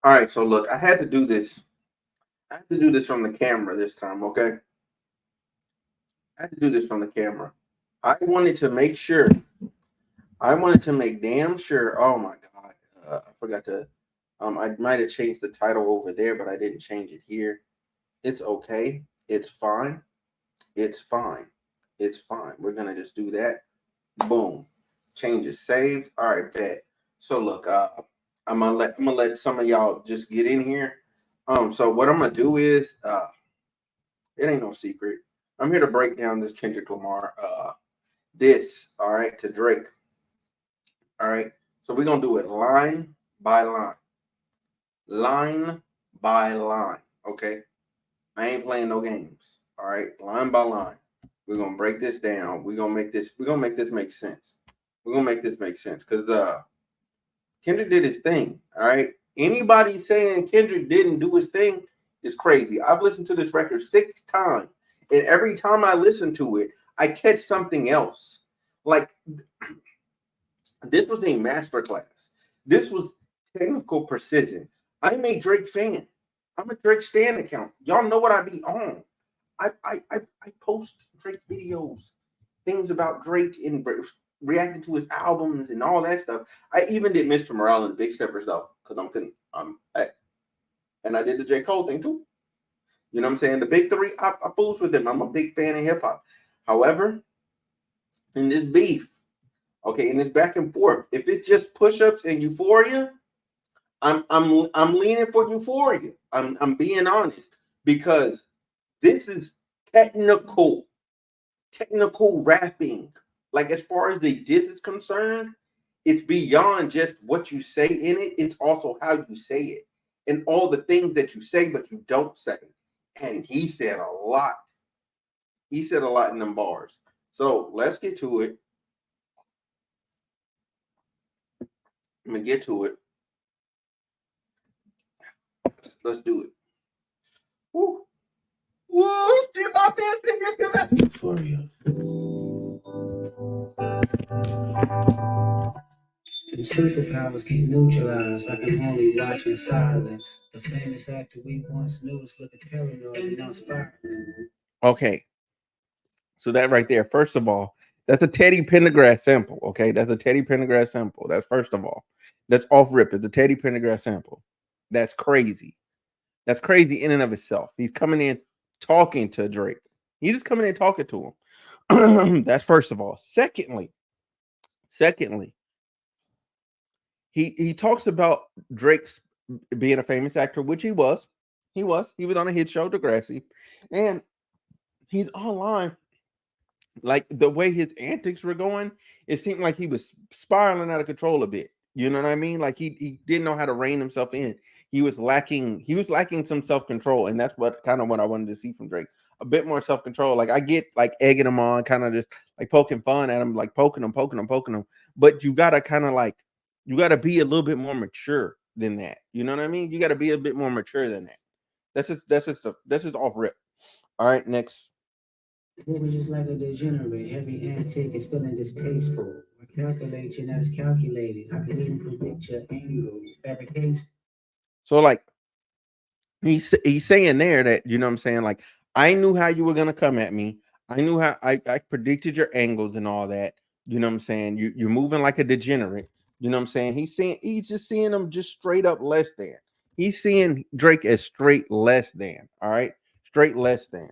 All right, so look, I had to do this. I had to do this from the camera this time, okay? I had to do this from the camera. I wanted to make sure. I wanted to make damn sure. Oh my god, I forgot to. I might have changed the title over there, but I didn't change it here. It's okay. It's fine. It's fine. It's fine. We're gonna just do that. Boom. Changes saved. All right, bet. So look, I'm gonna let some of y'all just get in here. So what I'm gonna do is, it ain't no secret. I'm here to break down this Kendrick Lamar, this, all right, to Drake. All right. So we're gonna do it line by line, line by line. Okay. I ain't playing no games. All right, line by line. We're gonna break this down. We're gonna make this. We're gonna make this make sense. We're gonna make this make sense because Kendrick did his thing. All right. Anybody saying Kendrick didn't do his thing is crazy. I've listened to this record 6 times, and every time I listen to it, I catch something else. Like this was a masterclass. This was technical precision. I'm a Drake fan. I'm a Drake Stan account. Y'all know what I be on. I post Drake videos, things about Drake and reacting to his albums and all that stuff. I even did Mr. Morale and the Big Steppers though, because and I did the J. Cole thing too. You know what I'm saying? The big three, I fools with them. I'm a big fan of hip hop. However, in this beef, okay, in this back and forth, if it's just push-ups and Euphoria, I'm leaning for Euphoria. I'm being honest because this is technical, technical rapping. Like as far as the diss is concerned, it's beyond just what you say in it. It's also how you say it and all the things that you say but you don't say. And he said a lot. He said a lot in them bars. So let's get to it. I'm gonna get to it. Let's do it. Woo. Woo! Do my best thing. Euphoria. Them superpowers get neutralized. I can only watch in silence. The famous actor we once knew was looking paranoid and now spiraling. Okay, so that right there, first of all, that's a Teddy Pendergrass sample. Okay, that's a Teddy Pendergrass sample. That's first of all, that's off rip. It's a Teddy Pendergrass sample. That's crazy. That's crazy in and of itself. He's coming in talking to Drake. He's just coming in talking to him. That's first of all. Secondly, he talks about Drake's being a famous actor, which he was. He was. He was on a hit show, Degrassi, and he's online. Like the way his antics were going, it seemed like he was spiraling out of control a bit. You know what I mean? Like he didn't know how to rein himself in. He was lacking some self-control, and that's what kind of what I wanted to see from Drake. A bit more self-control. Like I get like egging him on, kind of just like poking fun at him, like poking him. But you gotta kind of like you gotta be a little bit more mature than that. You know what I mean? You gotta be a bit more mature than that. That's just off rip. All right, next. It was just like a degenerate. Every antic is feeling distasteful. I calculate you, not as calculated. I can even predict your angles. Fabrication. So like he's saying there that you know what I'm saying, like I knew how you were gonna come at me. I knew how I predicted your angles and all that. You know what I'm saying? You're moving like a degenerate. You know what I'm saying? He's just seeing them just straight up less than. He's seeing Drake as straight less than. All right, straight less than.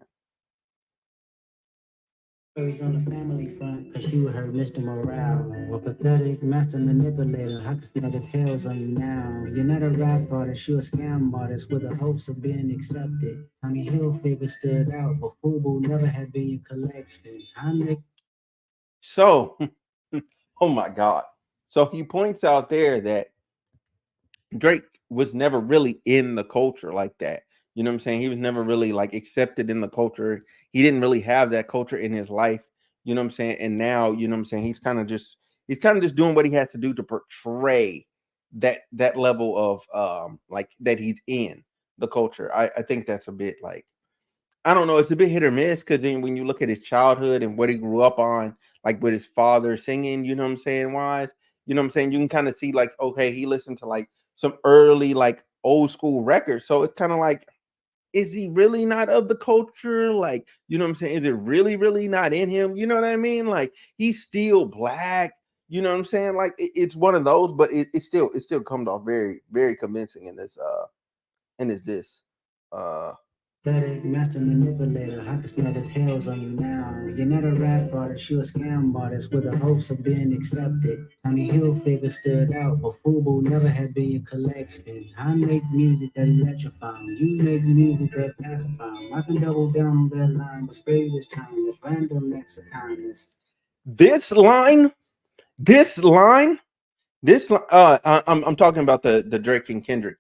He's on the family front, cause you heard Mr. Morale. A pathetic master manipulator. I can smell the tails on you now. You're not a rap artist, you're a scam artist with the hopes of being accepted. Tommy Hilfiger stood out, but FUBU never had been your collection. I make So, oh my God. So he points out there that Drake was never really in the culture like that. You know what I'm saying? He was never really like accepted in the culture. He didn't really have that culture in his life. You know what I'm saying? And now, you know what I'm saying? He's kind of just doing what he has to do to portray that level of like that he's in the culture. I think that's a bit like I don't know, it's a bit hit or miss because then when you look at his childhood and what he grew up on, like with his father singing, you know what I'm saying, wise, you know what I'm saying, you can kind of see like, okay, he listened to like some early, like old school records. So it's kind of like, is he really not of the culture? Like, you know what I'm saying? Is it really, really not in him? You know what I mean? Like, he's still black. You know what I'm saying? Like, it's one of those, but it still comes off very, very convincing in this disc. Pathetic master manipulator, I can smell the tails on you now. You're not a rap artist, you're a scam artist with the hopes of being accepted. Tony Hilfiger stood out, but Fubu never had been your collection. I make music that electrify 'em. You make music that pacify 'em. I can double down on that line, but spare you this time with random acts of kindness. This line, this line, I'm talking about the Drake and Kendrick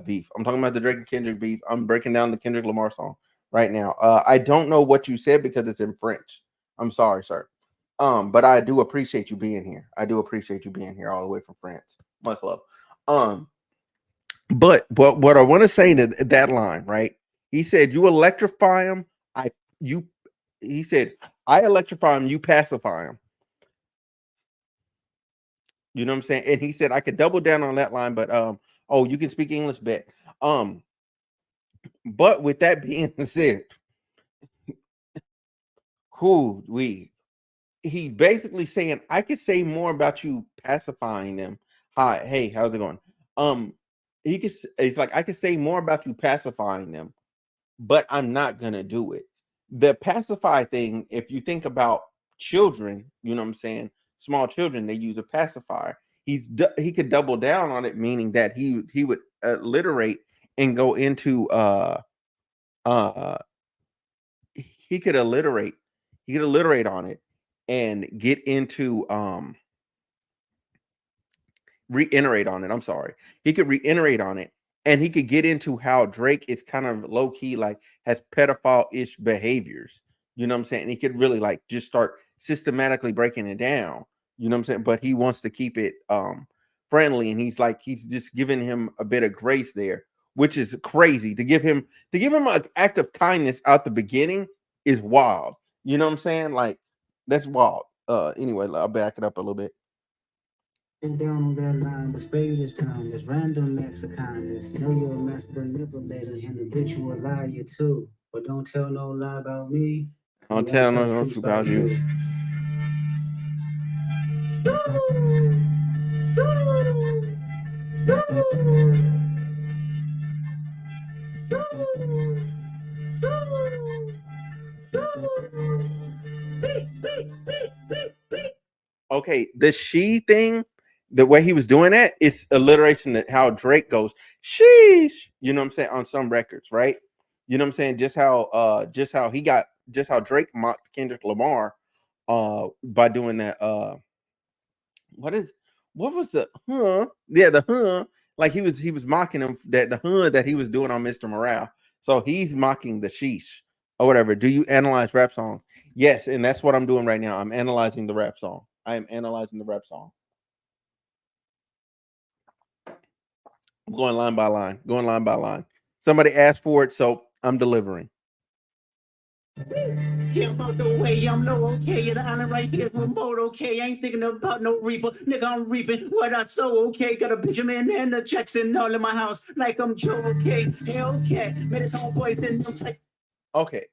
beef. I'm talking about the Drake and Kendrick beef. I'm breaking down the Kendrick Lamar song right now. I don't know what you said because it's in French. I'm sorry, sir. But I do appreciate you being here. I do appreciate you being here all the way from France. Much love. But what I want to say to that line, right? He said, "You electrify him. You." He said, "I electrify him. You pacify him." You know what I'm saying? And he said, "I could double down on that line, but oh, you can speak English, bet." But with that being said, who we he's basically saying, I could say more about you pacifying them. Hi, hey, how's it going? Um, it's like I could say more about you pacifying them, but I'm not gonna do it. The pacify thing, if you think about children, you know what I'm saying, small children, they use a pacifier. He could double down on it, meaning that he would alliterate and go into uh he could alliterate on it and get into reiterate on it. I'm sorry. He could reiterate on it and he could get into how Drake is kind of low key, like has pedophile-ish behaviors. You know what I'm saying? And he could really like just start systematically breaking it down. You know what I'm saying? But he wants to keep it friendly, and he's just giving him a bit of grace there, which is crazy. To give him an act of kindness out the beginning is wild. You know what I'm saying? Like that's wild. Anyway, I'll back it up a little bit. Down on that line, but spare you this time. There's random acts of kindness. Know you're a master manipulator and habitual liar too. But don't tell no lie about me. I'll Won't tell tell no truth truth about you. Okay, the she thing, the way he was doing that, it's alliteration that how Drake goes, sheesh. You know what I'm saying? On some records, right? You know what I'm saying? Just how Drake mocked Kendrick Lamar by doing that what is what was the yeah, the like he was mocking him that the that he was doing on Mr. Morale. So he's mocking the sheesh or whatever. Do you analyze rap songs? Yes, and that's what I'm doing right now. I'm analyzing the rap song. I am analyzing the rap song. I'm going line by line, going line by line. Somebody asked for it, so I'm delivering. Yeah, about the way I'm low, okay. Yeah, the island right here is remote, okay. I ain't thinking about no reaper. Nigga, I'm reaping what I sow, okay. Got a Benjamin and a Jackson all in my house, like I'm Joe, okay. Hellcat, made his homeboys in no type. Okay.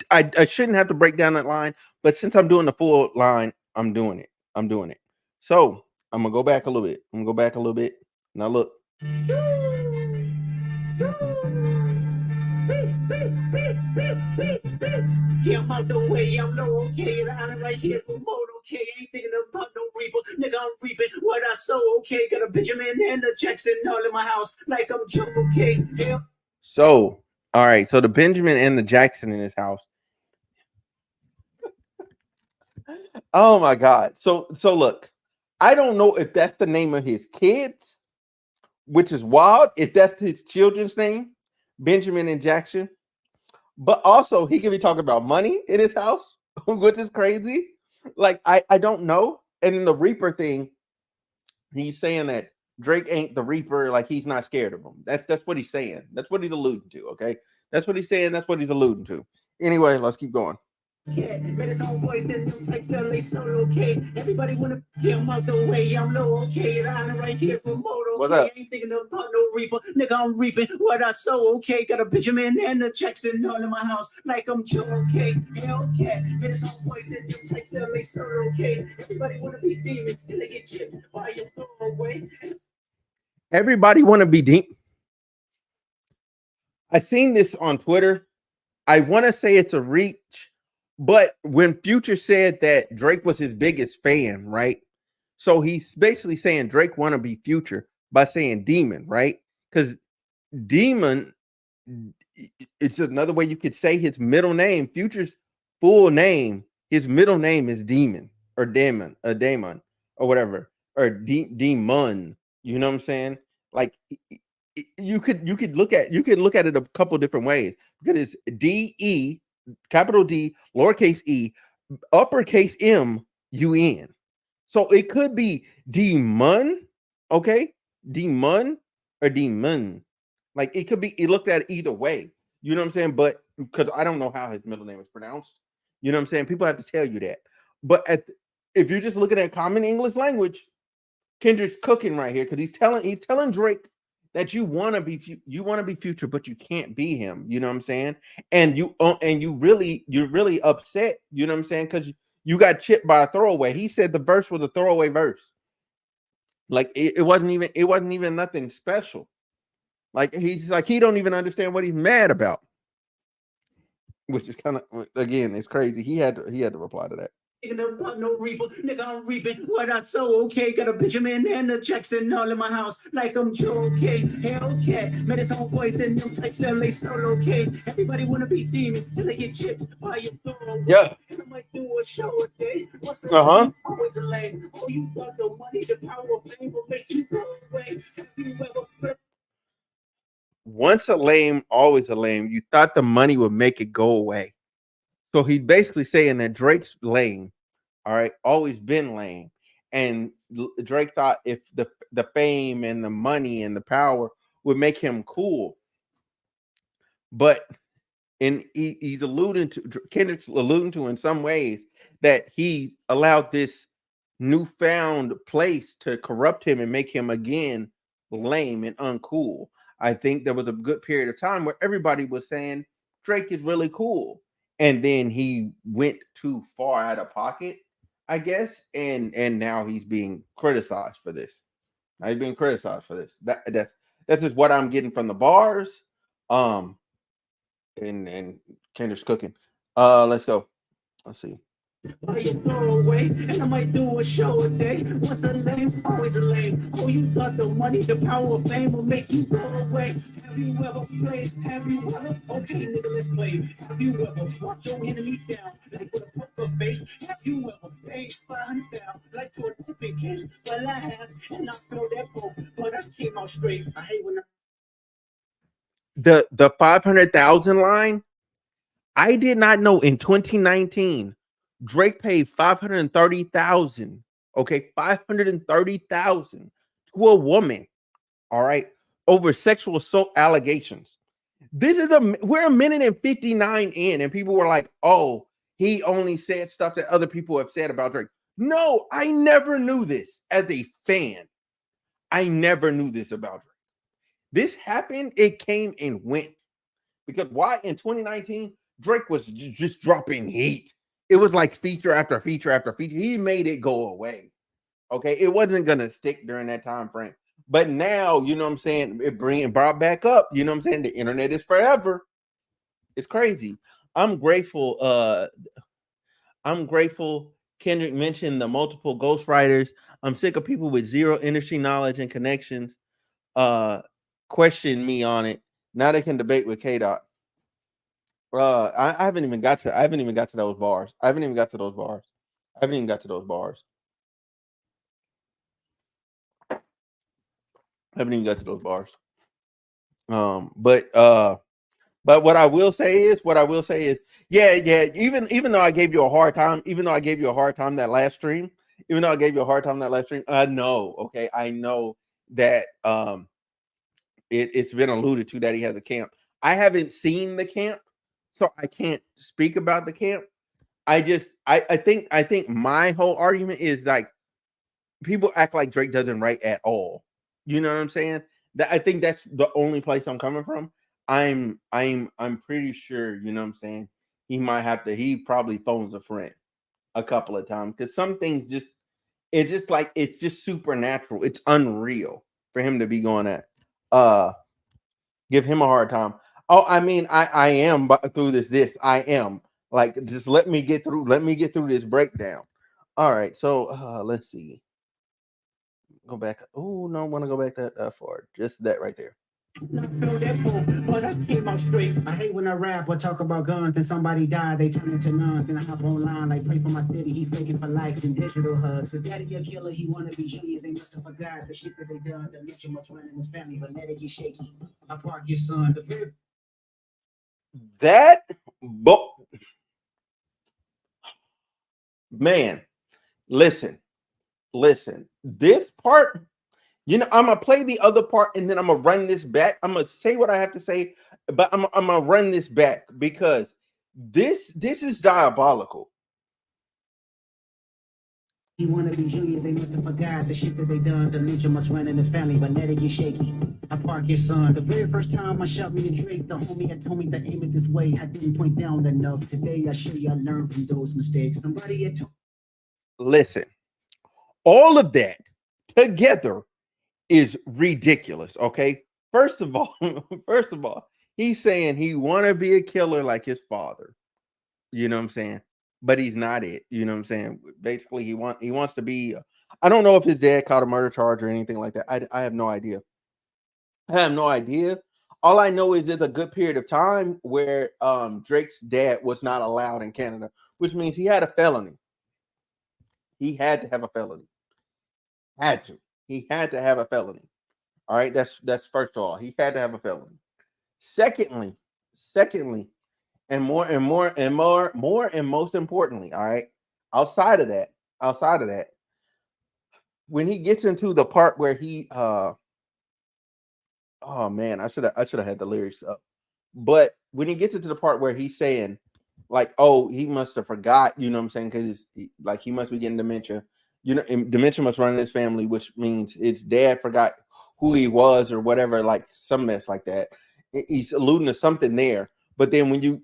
I shouldn't have to break down that line, but since I'm doing the full line, I'm doing it. I'm doing it. So I'm gonna go back a little bit. I'm gonna go back a little bit. Now look. Yeah, I'm out the way, I'm low, okay. The island right here is remote, okay. Ain't thinking about no reaper. Nigga, I'm reaping what I sow, okay. Got a Benjamin and a Jackson all in my house, like I'm Joe, okay. Hell. So, all right. So the Benjamin and the Jackson in his house. Oh my God. So look, I don't know if that's the name of his kids, which is wild. If that's his children's name, Benjamin and Jackson. But also he could be talking about money in his house, which is crazy. Like I don't know. And in the Reaper thing, he's saying that Drake ain't the Reaper, like he's not scared of him. That's what he's saying. That's what he's alluding to. Okay, that's what he's saying. That's what he's alluding to. Anyway, let's keep going. Yeah, man, his homeboys that them type feel they so okay. Everybody wanna get him out the way. I'm low okay, and I'm right here for moto. What's up? I ain't thinking about no reaper, nigga. I'm reaping what I sow. Okay, got a Benjamin and a Jackson all in my house, like I'm Joe. Okay, Hellcat, man, his homeboys that them type feel they so okay. Everybody wanna be demon, and they get chipped by your throwaway. Everybody want to be deep. I seen this on Twitter. I want to say it's a reach, but when Future said that Drake was his biggest fan, right? So he's basically saying Drake want to be Future by saying Demon, right? Because Demon, it's another way you could say his middle name. Future's full name, his middle name is Demon or Damon, or whatever, or Demon. You know what I'm saying? Like you could look at it a couple different ways because it's D-E, capital D, lowercase e, uppercase M-U-N. So it could be demon, okay? Demon or demon. Like it could be looked at either way. You know what I'm saying? But because I don't know how his middle name is pronounced. You know what I'm saying? People have to tell you that. But if you're just looking at common English language, Kendrick's cooking right here because he's telling Drake that you want to be Future, but you can't be him. You know what I'm saying? And you're really upset. You know what I'm saying? Because you got chipped by a throwaway. He said the verse was a throwaway verse. Like it wasn't even nothing special. Like he's like he don't even understand what he's mad about, which is kind of again it's crazy. He had to reply to that. About no reaper, nigga, I'm reaping what I sow. Okay, got a Benjamin and a Jackson all in my house, like I'm Joe. Okay, Hellcat, man, his homeboys and them types that they so okay. Everybody wanna be demons, and they get chipped by your throwaway. Yeah. And I might do a show a day. What's up? Always a lame. Oh, you got the money, the power of fame will make you go away. Have you ever? Once a lame, always a lame. You thought the money would make it go away. So he's basically saying that Drake's lame, all right, always been lame. And Drake thought if the fame and the money and the power would make him cool. But he's alluding to Kendrick's alluding to in some ways that he allowed this newfound place to corrupt him and make him again lame and uncool. I think there was a good period of time where everybody was saying Drake is really cool, and then he went too far out of pocket, I guess, and now he's being criticized for this. Now he's being criticized for this. That's just what I'm getting from the bars. And Kendrick's cooking. Let's go. Let's see. Why you throw away? And I might do a show a day. Once a lame, always a lame. Oh, you thought the money, the power of fame will make you go away. Have you ever played? Have you ever? Okay, nigga, let's play. Have you ever watched your enemy down like with a poker face? Have you ever paid $500 like to an open case? Well, I have, and I feel that boat, but I came out straight. I hate when the 500,000 line. I did not know in 2019 Drake paid 530,000. Okay, 530,000 to a woman. All right, over sexual assault allegations. We're a minute and 59 in, and people were like, "Oh, he only said stuff that other people have said about Drake." No, I never knew this as a fan. I never knew this about Drake. This happened. It came and went. Because why in 2019 Drake was just dropping heat. It was like feature after feature after feature. He made it go away. Okay, it wasn't gonna stick during that time frame. But now, you know what I'm saying, it brought back up. You know what I'm saying? The internet is forever. It's crazy. I'm grateful. Kendrick mentioned the multiple ghostwriters. I'm sick of people with zero industry knowledge and connections question me on it. Now they can debate with K Dot. I haven't even got to those bars. I haven't even got to those bars. I haven't even got to those bars. But what I will say is, yeah. Even though I gave you a hard time, that last stream, I know, okay, I know that it's been alluded to that he has a camp. I haven't seen the camp, so I can't speak about the camp. I think my whole argument is like people act like Drake doesn't write at all. You know what I'm saying? That I think that's the only place I'm coming from. I'm pretty sure, you know what I'm saying? He probably phones a friend a couple of times because some things just it's just like it's just supernatural. It's unreal for him to be going at. Uh Give him a hard time. Oh, I mean, I am through this. I am like just let me get through this breakdown. All right, so let's see. Go back. Oh no, I want to go back that far. Just that right there. But I came out straight. I hate when I rap or talk about guns, then somebody die, they turn into none. Then I hop online like pray for my city. He faking for likes and digital hugs. His daddy a killer, he wanna be junior. They must have forgot the shit that they done. The mention must run in his family, but let it get shaky. I park your son. The very That but man, listen, listen. This part, you know, I'm gonna play the other part and then I'm gonna run this back. I'm gonna say what I have to say, but I'm gonna run this back because this is diabolical. he wanna be junior, they must have forgot the shit that they done. The mention must run in his family, but let it get shaky. I park your son. The very first time I shot me a Drake, the homie had told me to aim it this way. I didn't point down enough. Today I show you I learned from those mistakes. Somebody had told Listen, all of that together is ridiculous. Okay, first of all, first of all, he's saying he want to be a killer like his father. You know what I'm saying? But he's not it. You know what I'm saying? Basically, he wants to be. I don't know if his dad caught a murder charge or anything like that. I have no idea. I have no idea. All I know is there's a good period of time where Drake's dad was not allowed in Canada, which means he had a felony. He had to have a felony. Had to. He had to have a felony. All right. That's first of all. He had to have a felony. Secondly, secondly, and more and most importantly, all right. Outside of that, outside of that, when he gets into the part where he oh man, I should have had the lyrics up. But when he gets into the part where he's saying, like, oh, he must have forgot, you know what I'm saying? Because like he must be getting dementia. You know, and dementia must run in his family, which means his dad forgot who he was or whatever, like some mess like that. He's alluding to something there. But then when you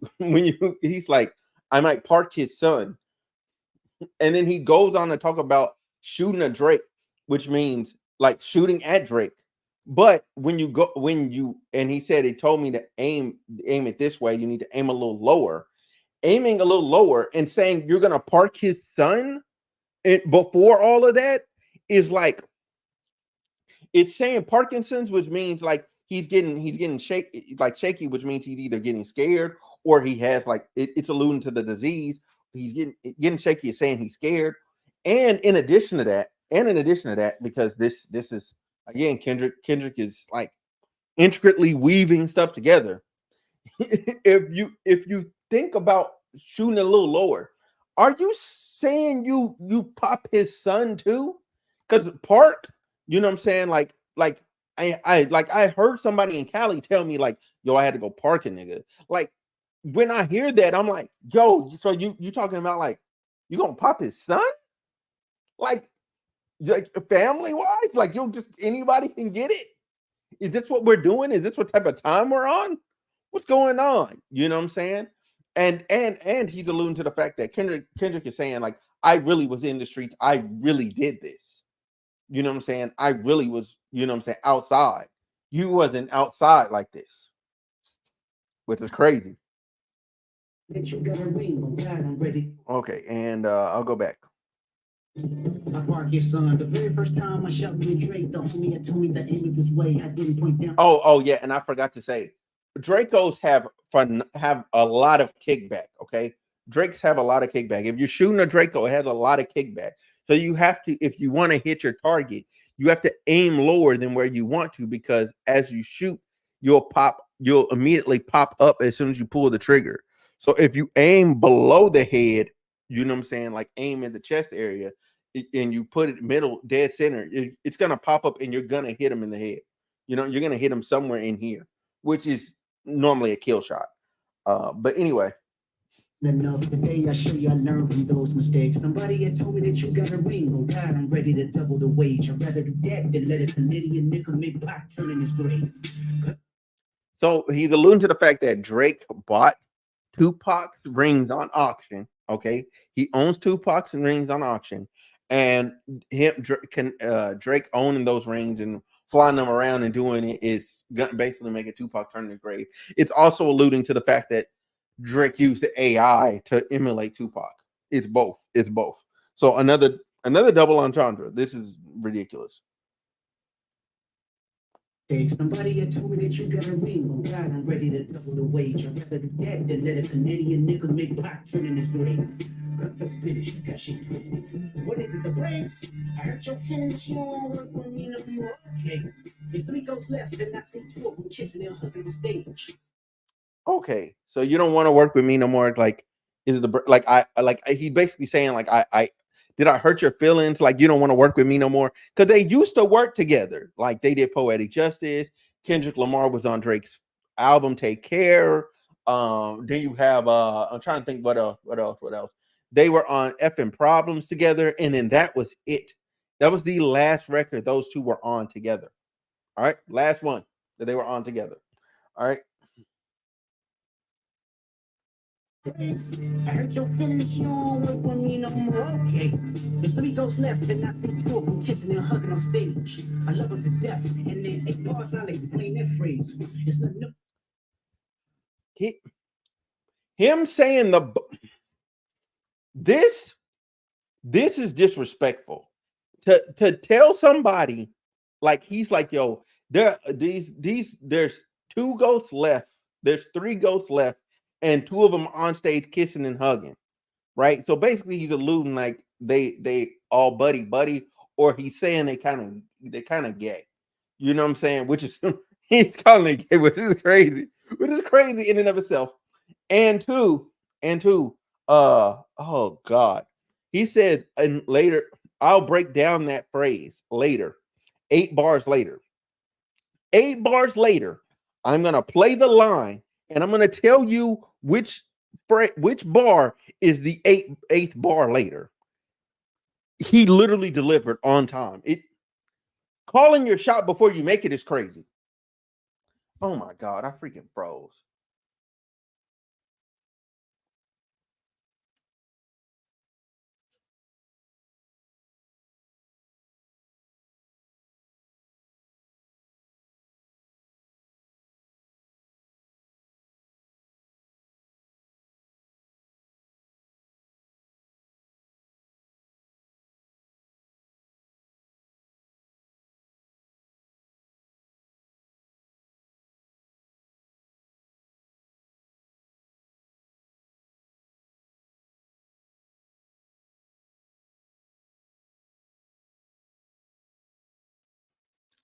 he's like, I might park his son. And then he goes on to talk about shooting a Drake, which means like shooting at Drake. But when he said he told me to aim it this way, you need to aim a little lower. Aiming a little lower and saying you're gonna park his son before all of that is like it's saying Parkinson's, which means like he's getting shaky, which means he's either getting scared or he has like it's alluding to the disease. He's getting shaky is saying he's scared. And in addition to that, because this is again Kendrick is like intricately weaving stuff together. If you think about shooting a little lower, are you saying you pop his son too? Because Park, you know what I'm saying? Like I heard somebody in Cali tell me like, yo, I had to go park a nigga. Like when I hear that, I'm like, yo, so you talking about like you gonna pop his son? Like family wise, like you'll just anybody can get it. Is this what we're doing? Is this what type of time we're on? What's going on? You know what I'm saying? And he's alluding to the fact that Kendrick is saying like I really was in the streets. I really did this. You know what I'm saying? I really was, you know what I'm saying, outside. You wasn't outside like this, which is crazy. you got a ring, I'm glad I'm ready. Okay, and I'll go back. I park your son. The very first time I shot me a Drake, the homie had told me to aim it this way. I didn't point down. Oh yeah, and I forgot to say, Dracos have a lot of kickback. Okay, Drakes have a lot of kickback. If you're shooting a Draco, it has a lot of kickback. So you have to, if you want to hit your target, you have to aim lower than where you want to because as you shoot, you'll immediately pop up as soon as you pull the trigger. So if you aim below the head, you know what I'm saying, like aim in the chest area, and you put it middle dead center, it's gonna pop up and you're gonna hit him in the head. You know, you're gonna hit him somewhere in here, which is normally a kill shot. But anyway, Enough today, I show you I learned from those mistakes. Somebody had told me that you got a ring. Oh God, I'm ready to double the wage. I'd rather do that than let a Canadian nickel make pop turn in his grave. So he's alluding to the fact that Drake bought Tupac's rings on auction. Okay, he owns Tupac's rings on auction, and Drake owning those rings and flying them around and doing it is basically making Tupac turn in his grave. It's also alluding to the fact that Drake used the AI to emulate Tupac. It's both. It's both. So another double entendre. This is ridiculous. Somebody had told me that you got a ring. Oh God, I'm ready to double the wage. I'd rather do that than let a Canadian nickel make pop turn in his grave. Finish, got she twisted. What is it, the brakes? I heard your feelings, you don't work with me no more. Okay, there's 3 ghosts left, and I see 2 of them kissing and hugging on stage. Okay, so you don't want to work with me no more. Like, is the he's basically saying like I did I hurt your feelings? Like you don't want to work with me no more because they used to work together. Like they did Poetic Justice. Kendrick Lamar was on Drake's album Take Care. Then you have I'm trying to think what else. They were on effing Problems together, and then that was it. That was the last record those two were on together. All right, last one that they were on together. All right. I heard your feelings, you don't work with me no more. Okay, there's 3 ghosts left, and I see 2 of them kissing and hugging on stage. I love them to death, and then 8 bars I like to play that phrase. It's not no. Him saying this this is disrespectful to tell somebody like he's like yo there these there's 2 ghosts left, there's 3 ghosts left, and 2 of them on stage kissing and hugging, right? So basically he's alluding like they all buddy, or he's saying they kind of gay, you know what I'm saying, which is he's calling it gay, which is crazy in and of itself. And two, oh God. He says, and later, I'll break down that phrase later. 8 bars later. 8 bars later, I'm gonna play the line and I'm gonna tell you which bar is the eighth bar later. He literally delivered on time. It calling your shot before you make it is crazy. Oh my God, I freaking froze.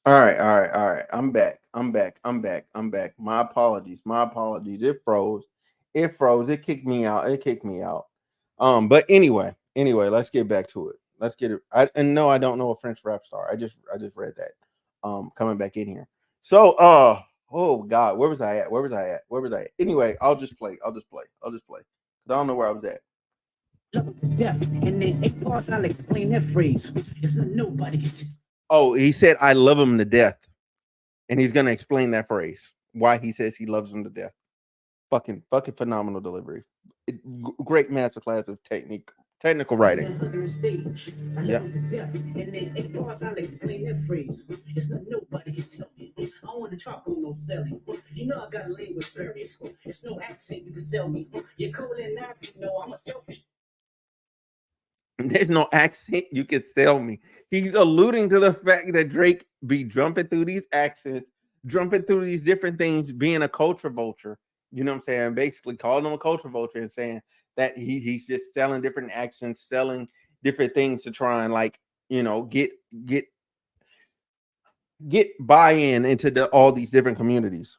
All right, all right, all right. I'm back. I'm back. My apologies. My apologies. It froze. It froze. It kicked me out. It kicked me out. But anyway, let's get back to it. Let's get it. And no, I don't know a French rap star. I just read that. Coming back in here. So oh God, where was I at? Anyway, I'll just play. I don't know where I was at. Love to death, and then 8 bars I like to play that phrase. It's not nobody. Oh, he said I love him to death. And he's gonna explain that phrase. Why he says he loves him to death. Fucking phenomenal delivery. Great masterclass of technical writing. Yeah. It's not nobody can tell me. I don't want to talk on no belly. You know I got a language barriers. It's no accent you can sell me. You're cold and I know I'm a selfish. There's no accent you can sell me. He's alluding to the fact that Drake be jumping through these accents, jumping through these different things, being a culture vulture. You know what I'm saying? Basically calling him a culture vulture and saying that he's just selling different accents, selling different things to try and like, get get buy-in into all these different communities.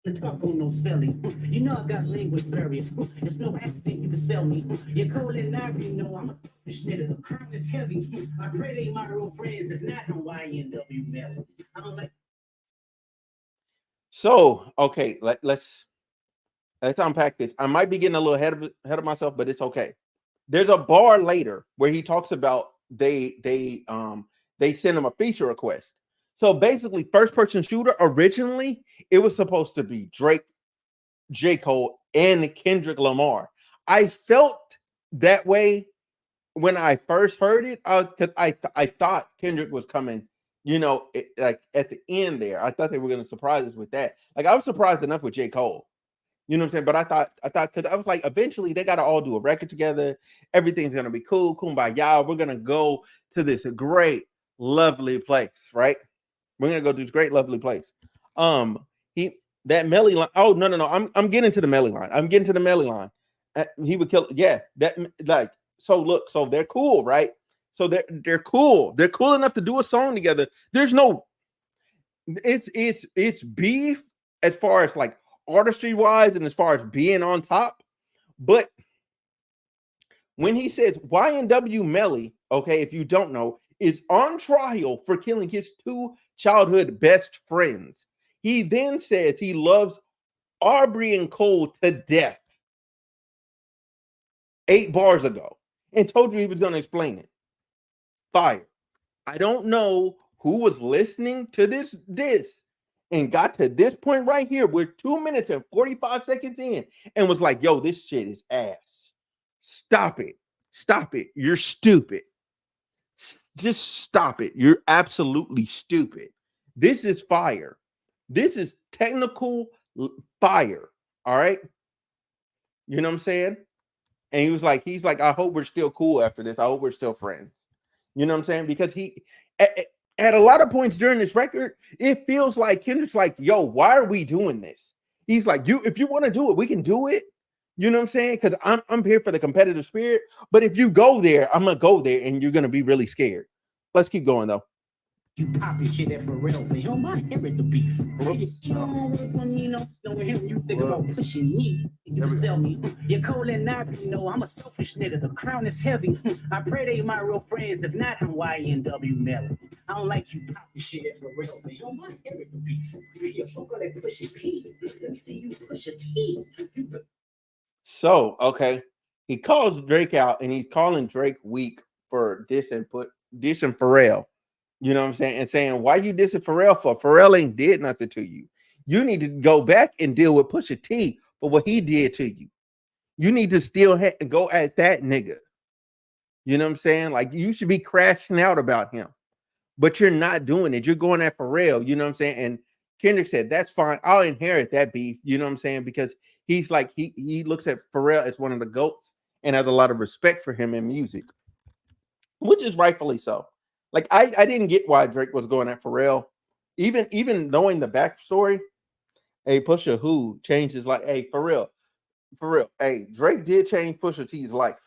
To talk on no spelling. You know I got language barriers. There's no accent you can sell me. You're cold and I already know I'm a selfish nigga. The crown is heavy. I pray they my real friends. If not, no YNW melody. I don't like. So, okay, let's Let's unpack this. I might be getting a little ahead of myself, but it's okay. There's a bar later where he talks about they send him a feature request. So basically, first person shooter originally it was supposed to be Drake, J. Cole, and Kendrick Lamar. I felt that way when I first heard it, because I thought Kendrick was coming, like at the end there. I thought they were going to surprise us with that. Like I was surprised enough with J. Cole. You know what I'm saying? But I thought, because I was like, eventually they got to all do a record together. Everything's gonna be cool, kumbaya. We're gonna go to this great, lovely place, right? We're gonna go to this great, lovely place. He that Melly line. Oh no. I'm getting to the Melly line. I'm getting to the Melly line. He would kill. Yeah, that like. So look, so they're cool, right? So they're cool. They're cool enough to do a song together. There's no. It's beef as far as like artistry wise and as far as being on top, but when he says YNW Melly, okay, if you don't know, is on trial for killing his two childhood best friends. He then says he loves Aubrey and Cole to death 8 bars ago and told you he was going to explain it. Fire. I don't know who was listening to this and got to this point right here. We're 2 minutes and 45 seconds in and was like, yo, this shit is ass. Stop it. Stop it. You're stupid. Just stop it. You're absolutely stupid. This is fire. This is technical fire. All right. You know what I'm saying? And he's like, I hope we're still cool after this. I hope we're still friends. You know what I'm saying? Because he, at a lot of points during this record, it feels like Kendrick's like, yo, why are we doing this? He's like, if you want to do it, we can do it. You know what I'm saying? Because I'm here for the competitive spirit. But if you go there, I'm going to go there and you're going to be really scared. Let's keep going, though. You popping shit at for real, but him, I hear it to be. You don't work on me, no, knowing him, you think about pushing me. You sell me. You're cold and not, you know, I'm a selfish nigga. The crown is heavy. I pray they my real friends. If not, I'm YNW Melly. I don't like you popping shit at for real, but him, I hear it to be. You're gonna push his P. Let me see you push a T. So, okay. He calls Drake out and he's calling Drake weak for dissing Pharrell. You know what I'm saying? And saying, why you dissing Pharrell for? Pharrell ain't did nothing to you. You need to go back and deal with Pusha T for what he did to you. You need to still go at that nigga. You know what I'm saying? Like, you should be crashing out about him. But you're not doing it. You're going at Pharrell. You know what I'm saying? And Kendrick said, that's fine. I'll inherit that beef. You know what I'm saying? Because he's like, he looks at Pharrell as one of the GOATs and has a lot of respect for him in music, which is rightfully so. Like, I didn't get why Drake was going at Pharrell. Even knowing the backstory, hey, Pusha who changed his life. Hey, for real. Hey, Drake did change Pusha T's life.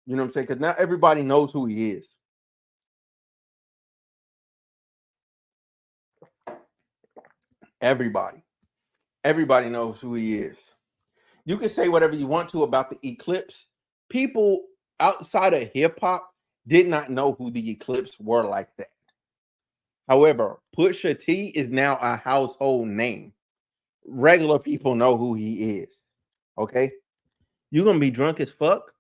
You know what I'm saying? Because now everybody knows who he is. Everybody knows who he is. You can say whatever you want to about the Eclipse. People outside of hip hop did not know who the Eclipse were like that. However, Pusha T is now a household name. Regular people know who he is. Okay? You're going to be drunk as fuck?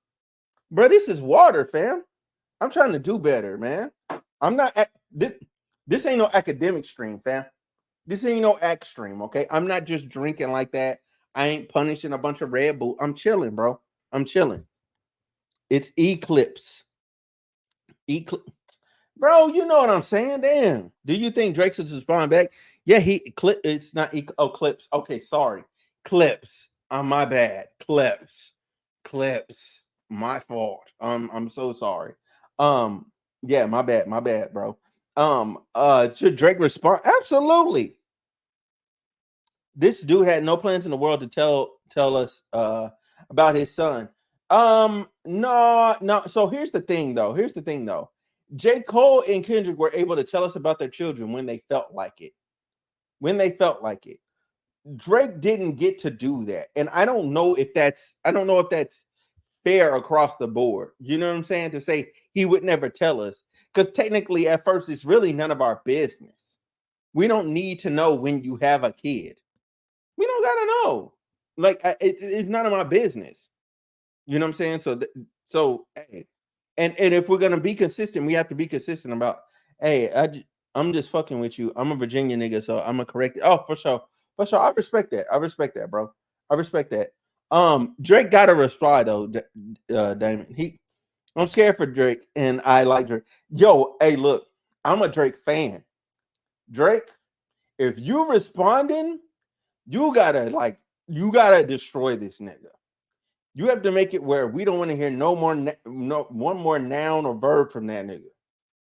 Bro, this is water, fam. I'm trying to do better, man. I'm not this ain't no academic stream, fam. This ain't no act stream, okay? I'm not just drinking like that. I ain't punishing a bunch of Red Bull. I'm chilling, bro. I'm chilling. It's Eclipse. Bro, you know what I'm saying? Damn. Do you think Drake's is responding back? Yeah, it's not Clips. Okay, sorry. Clips. My bad. Clips. My fault. I'm so sorry. Yeah, my bad, bro. Should Drake respond? Absolutely. This dude had no plans in the world to tell us about his son. No. So here's the thing though. J. Cole and Kendrick were able to tell us about their children when they felt like it. Drake didn't get to do that. And I don't know if that's fair across the board. You know what I'm saying? To say he would never tell us. Because technically at first it's really none of our business. We don't need to know when you have a kid. We don't gotta know. Like it's none of my business. You know what I'm saying? So hey, and if we're gonna be consistent, we have to be consistent about. Hey, I'm just fucking with you. I'm a Virginia nigga, so I'm gonna correct it. Oh, for sure, for sure. I respect that. I respect that, bro. I respect that. Drake got a reply though, Damon. I'm scared for Drake, and I like Drake. Yo, hey, look, I'm a Drake fan. Drake, if you responding, you gotta destroy this nigga. You have to make it where we don't want to hear no more no one more noun or verb from that nigga.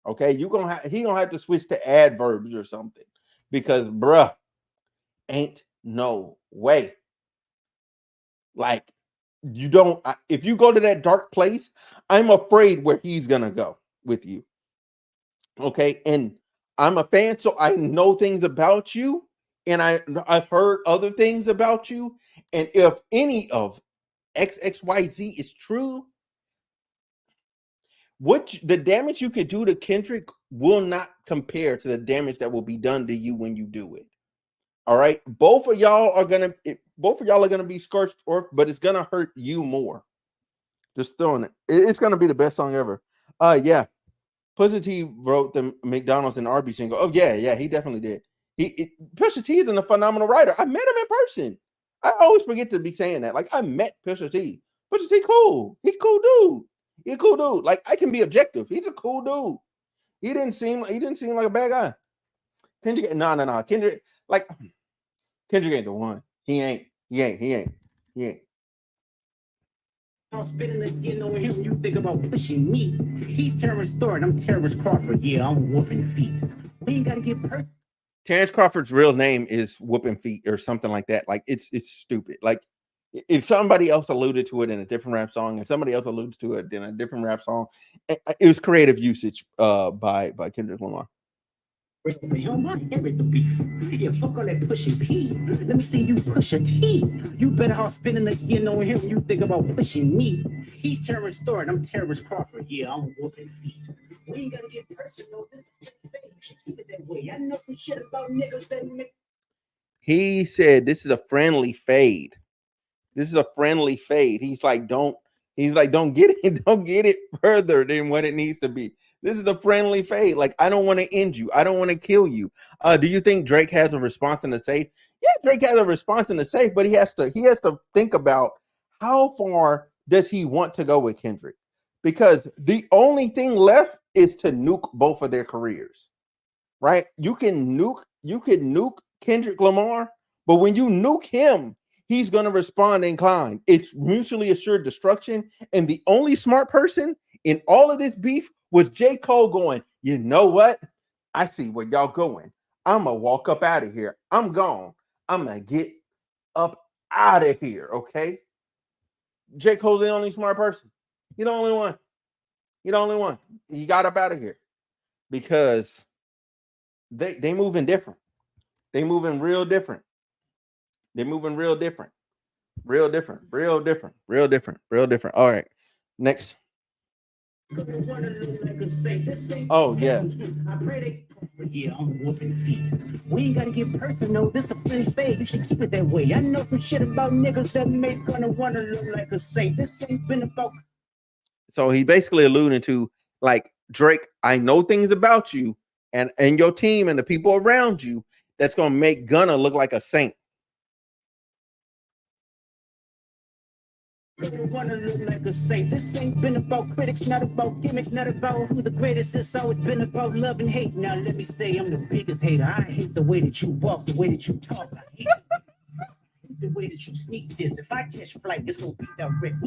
Okay, he gonna have to switch to adverbs or something because bruh, ain't no way. Like you don't if you go to that dark place, I'm afraid where he's gonna go with you. Okay, and I'm a fan, so I know things about you, and I've heard other things about you, and if any of XXYZ is true, what the damage you could do to Kendrick will not compare to the damage that will be done to you when you do it. All right, both of y'all are gonna be scorched earth, but it's gonna hurt you more. Just throwing it. It's gonna be the best song ever. Yeah. Pusha T wrote the McDonald's and Arby's jingle. Oh yeah, he definitely did. Pusha T is a phenomenal writer. I met him in person. I always forget to be saying that. Like I met Pusha T. Pusha T cool. He cool dude. He a cool dude. Like I can be objective. He's a cool dude. He didn't seem like a bad guy. Kendrick, no. Kendrick ain't the one. He ain't. I'm spinning again on him. You think about pushing me. He's Terrence Thorne. I'm Terrence Crawford. Yeah, I'm whooping feet. We ain't gotta get perfect. Terrence Crawford's real name is Whooping Feet or something like that. Like it's stupid. Like if somebody else alluded to it in a different rap song and somebody else alludes to it in a different rap song, it was creative usage by Kendrick Lamar. Yeah, fuck all that pushing P. Let me see you push a T. You better off spinning again on him. You think about pushing me. He's Terrence Thorne. I'm Terrence Crawford. Yeah, I'm whooping feet. We ain't gotta get personal. This is you should keep it that way. I know some shit about niggas that make. He said this is a friendly fade. This is a friendly fade. He's like, don't get it, don't get it further than what it needs to be. This is a friendly fade. Like, I don't want to end you. I don't want to kill you. Do you think Drake has a response in the safe? Yeah, Drake has a response in the safe, but he has to think about how far does he want to go with Kendrick? Because the only thing left is to nuke both of their careers. Right? You can nuke Kendrick Lamar, but when you nuke him, he's going to respond in kind. It's mutually assured destruction. And the only smart person in all of this beef was J. Cole going, you know what? I see where y'all going. I'm going to walk up out of here. I'm gone. I'm going to get up out of here. Okay. J. Cole's the only smart person. You're the only one. You're the only one. He got up out of here because they moving different. They moving real different. They're moving real different. Real different. All right. Next. Oh, yeah. I pray they yeah, I'm whooping feet. We ain't gotta get personal. This a friendly fade. You should keep it that way. I know some shit about niggas that make gonna wanna look like a saint. This ain't been about. So he basically alluding to like Drake, I know things about you and your team and the people around you that's gonna make Gunna look like a saint. Wanna look like a saint. This ain't been about critics, not about gimmicks, not about who the greatest. It's always been about love and hate. Now let me say I'm the biggest hater. I hate the way that you walk, the way that you talk. I hate the way that you sneak this. If I catch flight, it's gonna be direct.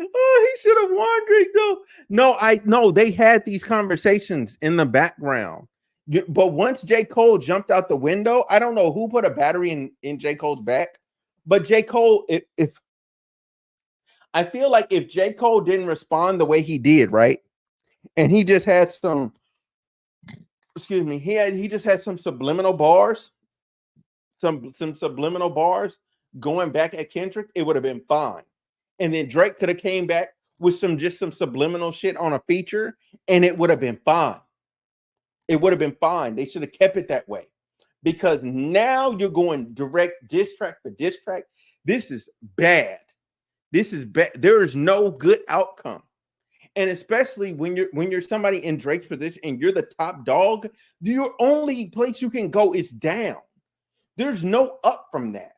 Oh, he should have warned Drake though. No, they had these conversations in the background. But once J. Cole jumped out the window, I don't know who put a battery in J. Cole's back. But J. Cole, if I feel like if J. Cole didn't respond the way he did, right? And he just had some, excuse me, he just had some subliminal bars, some subliminal bars going back at Kendrick, it would have been fine. And then Drake could have came back with some subliminal shit on a feature, and it would have been fine. It would have been fine. They should have kept it that way. Because now you're going direct diss track for diss track. This is bad. This is bad. There is no good outcome. And especially when you're somebody in Drake's position and you're the top dog, your only place you can go is down. There's no up from that.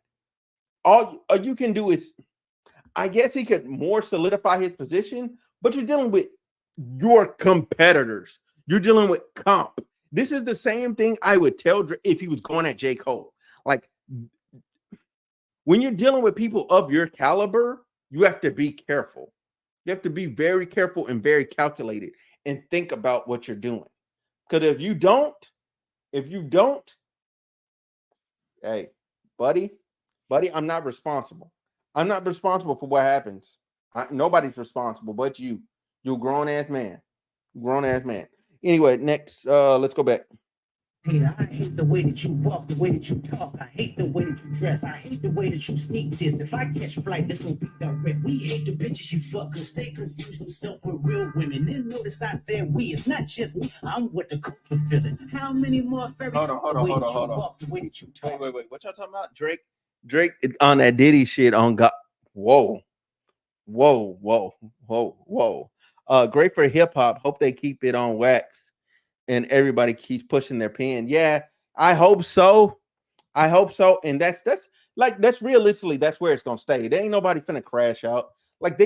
All you can do is, I guess he could more solidify his position, but you're dealing with your competitors. You're dealing with comp. This is the same thing I would tell Drake if he was going at J. Cole. Like, when you're dealing with people of your caliber, you have to be careful. You have to be very careful and very calculated and think about what you're doing. Because if you don't, hey, buddy, I'm not responsible. I'm not responsible for what happens. Nobody's responsible but you. You're a grown ass man. Grown ass man. Anyway, next, let's go back. I hate the way that you walk, the way that you talk. I hate the way that you dress. I hate the way that you sneak this. If I catch flight, this gon' be direct. We hate the bitches you fuck, cause they confuse themselves with real women. Then notice I said we, it's not just me. I'm what the cook is feeling. How many more fairy Hold on. walk, the way that you talk. Wait. What y'all talking about? Drake on that Diddy shit on God. Whoa. Great for hip hop. Hope they keep it on wax and everybody keeps pushing their pen. Yeah, I hope so. And that's realistically, that's where it's gonna stay. There ain't nobody finna crash out. Like,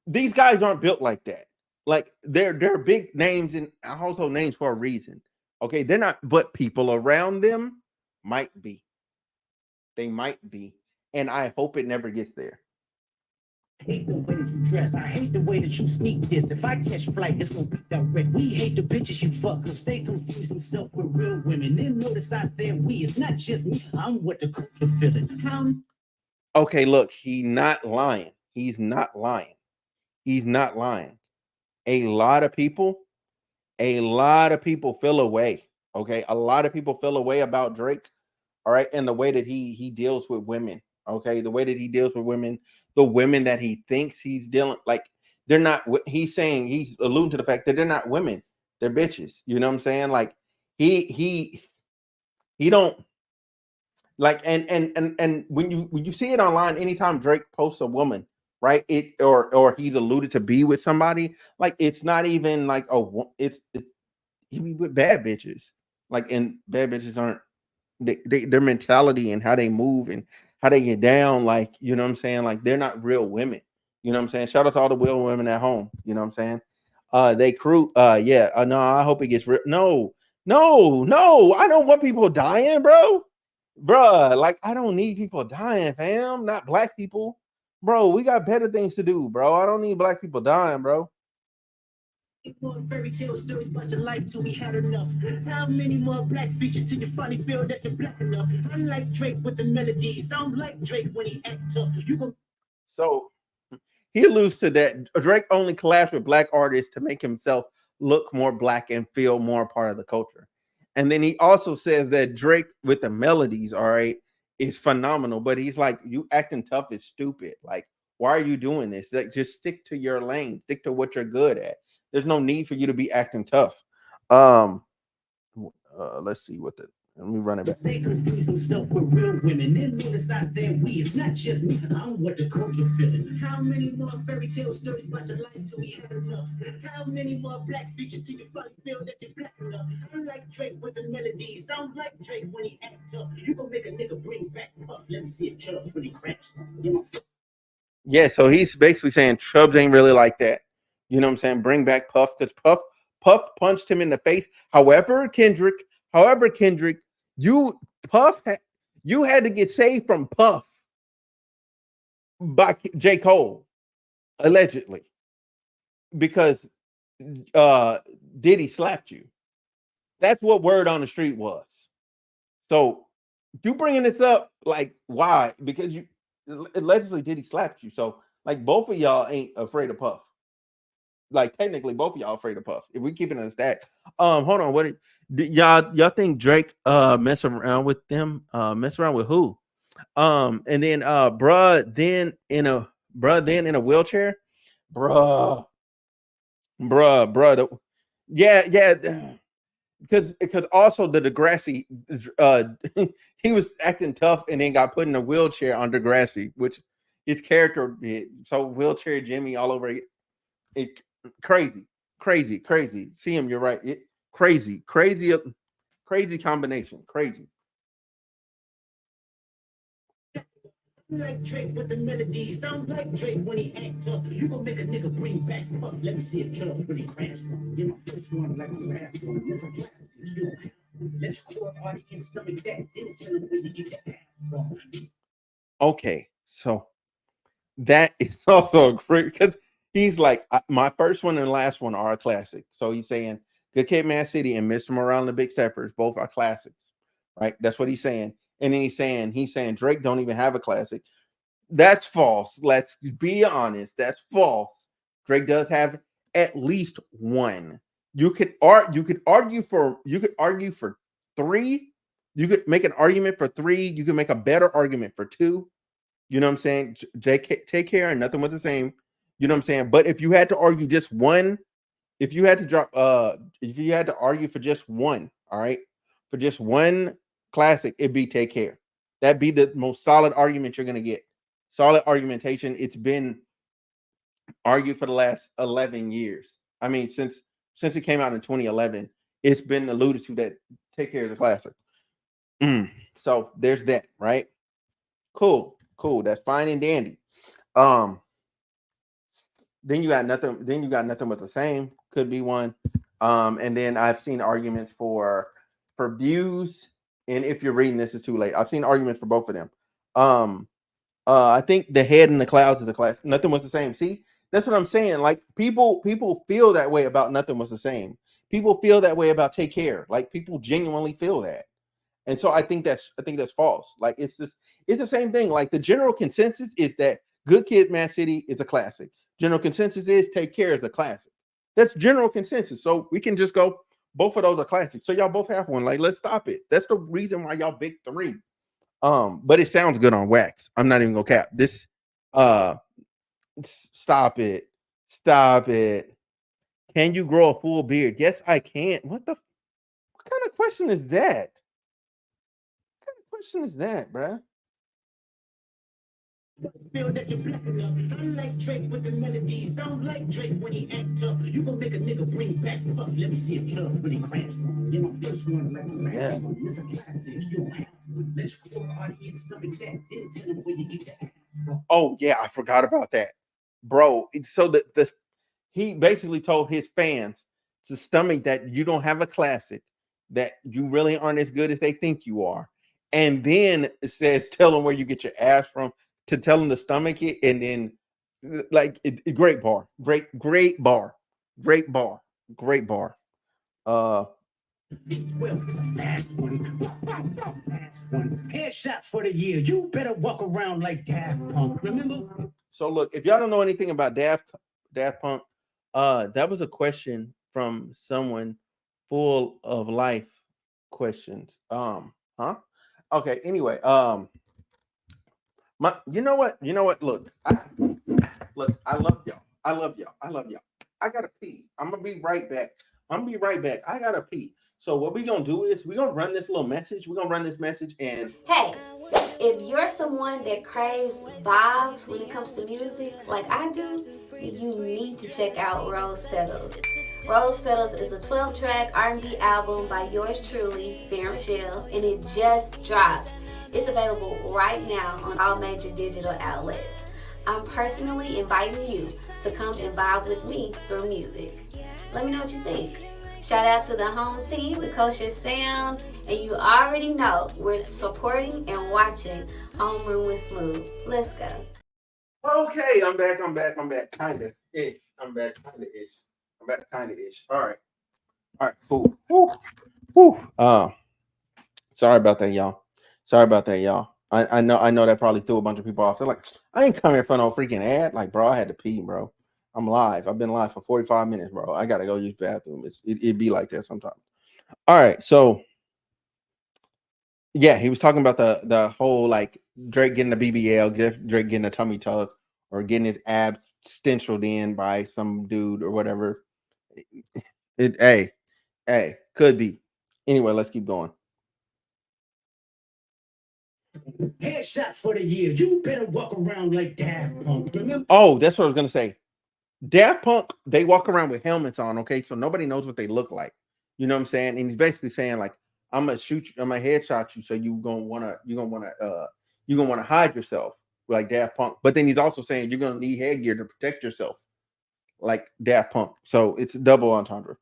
these guys aren't built like that. Like, they're big names and household names for a reason. Okay, they're not, but people around them might be. They might be. And I hope it never gets there. I hate the way that you dress. I hate the way that you sneak this. If I catch flight, it's gonna be direct. We hate the bitches you fuck, cause they confuse themselves with real women. Then notice I said we, it's not just me. I'm what the cook is feeling. Okay, look, he's not lying. A lot of people feel away. Okay, a lot of people feel away about Drake. All right, and the way that he deals with women. Okay, the way that he deals with women, the women that he thinks he's dealing, like, they're not. He's alluding to the fact that they're not women, they're bitches. You know what I'm saying? Like, he don't like, and when you see it online, anytime Drake posts a woman, right? Or he's alluded to be with somebody, like, it's not even like it's he be with bad bitches, like, and bad bitches aren't their mentality and how they move and how they get down, like, you know what I'm saying, like, they're not real women. You know what I'm saying? Shout out to all the real women at home. You know what I'm saying? They crew. Yeah. No, I hope it gets real. No. I don't want people dying, bro. Bruh, like, I don't need people dying, fam. Not black people, bro. We got better things to do, bro. I don't need black people dying, bro. More fairy tale stories about your life till we had enough. How many more black features till you finally feel that you're black enough? I'm like Drake with the melody. Sound like Drake when he acts tough. So he alludes to that Drake only collabs with black artists to make himself look more black and feel more part of the culture. And then he also says that Drake with the melodies, all right, is phenomenal. But he's like, you acting tough is stupid. Like, why are you doing this? Like, just stick to your lane, stick to what you're good at. There's no need for you to be acting tough. Let's see what let me run it back. They confuse themselves with real women. Then notice I said we, it's not just me. I'm what the culture feeling. How many more fairy tale stories about your life till we had enough? How many more black features till you finally feel that you're black enough? I'm like Drake with the melody. Sound like Drake when he acts up. You gonna make a nigga bring back Puff. Let me see if Chubbs really cracks. Yeah, so he's basically saying Chubbs ain't really like that. You know what I'm saying? Bring back Puff, because Puff punched him in the face. However, Kendrick, you had to get saved from Puff by J. Cole, allegedly, because Diddy slapped you. That's what word on the street was. So you bringing this up, like, why? Because you allegedly Diddy slapped you. So, like, both of y'all ain't afraid of Puff. Like, technically, both of y'all afraid of Puff. If we keep it in a stack. Hold on. What y'all think Drake mess around with them? Mess around with who? And then bruh then in a wheelchair. Bruh. yeah. Because also the Degrassi, he was acting tough and then got put in a wheelchair on Degrassi, which his character did. So wheelchair Jimmy all over it, crazy, crazy. See him, you're right. Crazy combination, crazy. Like Drake with the melody, sound like Drake when he act up. You gon' make a nigga bring back up. Let me see a club when he crash from. Get my first one like my last one. There's a class you don't have. Let your core audience stomach that. Then tell them where you get the ass from. Okay, so that is also great because he's like, my first one and last one are a classic. So he's saying Good Kid, Mad City, and Mr. Morale and the Big Steppers both are classics, right? That's what he's saying. And then he's saying Drake don't even have a classic. That's false. Let's be honest. That's false. Drake does have at least one. You could argue for three. You could make an argument for three. You could make a better argument for two. You know what I'm saying? Take care and nothing was the same. You know what I'm saying? But if you had to argue just one, if you had to argue for just one, all right, for just one classic, it'd be Take Care. That'd be the most solid argument you're gonna get. Solid argumentation. It's been argued for the last 11 years. I mean, since it came out in 2011, it's been alluded to that Take Care is a classic. So there's that, right? Cool. That's fine and dandy. Um, then you got nothing. Then you got nothing but the same. Could be one. And then I've seen arguments for views. And if you're reading this, it's too late. I've seen arguments for both of them. I think The Head in the Clouds is a class. Nothing was the same. See, that's what I'm saying. Like people feel that way about Nothing Was the Same. People feel that way about Take Care. Like people genuinely feel that. And so I think that's false. Like it's the same thing. Like the general consensus is that Good Kid, Mad City is a classic. General consensus is Take Care is a classic. That's general consensus. So we can just go both of those are classics. So y'all both have one. Like let's stop it. That's the reason why y'all big three. But it sounds good on wax. I'm not even gonna cap this. Uh, stop it. Stop it. Can you grow a full beard? Yes, I can. What kind of question is that? What kind of question is that, bruh? Feel that you're black enough. I like Drake with the melody. Sound like Drake when he act up. You gon' make a nigga bring back up. Let me see a club when he crash from. Get my first one like my last one. There's a classic you don't have. Let your core audience stomach that. Then tell them where you get the ass from. Oh yeah, I forgot about that, bro. So the he basically told his fans to stomach that you don't have a classic, that you really aren't as good as they think you are, and then it says tell them where you get your ass from to tell them to stomach it, and then great bar, great bar, great bar, great bar. Uh, Well, it's the last one. Last one. Headshot for the year. You better walk around like Daft Punk. Remember? so look, if y'all don't know anything about Daft Punk, that was a question from someone full of life questions. Huh? Okay. Anyway, you know what? Look, I love y'all. I love y'all. I love y'all. I gotta pee. I'm gonna be right back. I gotta pee. So what we gonna do is we gonna run this little message. We're gonna run this message and Hey, if you're someone that craves vibes when it comes to music, like I do, you need to check out Rose Petals. Rose Petals is a 12-track R&B album by yours truly, Fair Michelle, and it just dropped. It's available right now on all major digital outlets. I'm personally inviting you to come and vibe with me through music. Let me know what you think. Shout out to the home team, the Kosher Sound, and you already know we're supporting and watching Homeroom with Smooth. Let's go. okay, I'm back. Kinda ish. I'm back. Kinda ish. I'm back. Kinda ish. All right. All right. Cool. Woo. Woo. Sorry about that, y'all. Sorry about that, y'all. I know that probably threw a bunch of people off. They're like, I ain't coming here for no freaking ad. Like, bro, I had to pee, bro. I'm live. I've been live for 45 minutes, bro. I gotta go use the bathroom. It'd be like that sometimes. All right, so yeah, he was talking about the whole like Drake getting a BBL, Drake getting a tummy tuck, or getting his abs stenciled in by some dude or whatever. Hey, could be. Anyway, let's keep going. Headshot for the year. You better walk around like Daft Punk. Remember? Oh, that's what I was gonna say. Daft Punk, they walk around with helmets on, okay, so nobody knows what they look like. You know what I'm saying? And he's basically saying like, I'm gonna shoot you, I'm gonna headshot you, so you're gonna wanna hide yourself like Daft Punk. But then he's also saying you're gonna need headgear to protect yourself like Daft Punk. So it's a double entendre.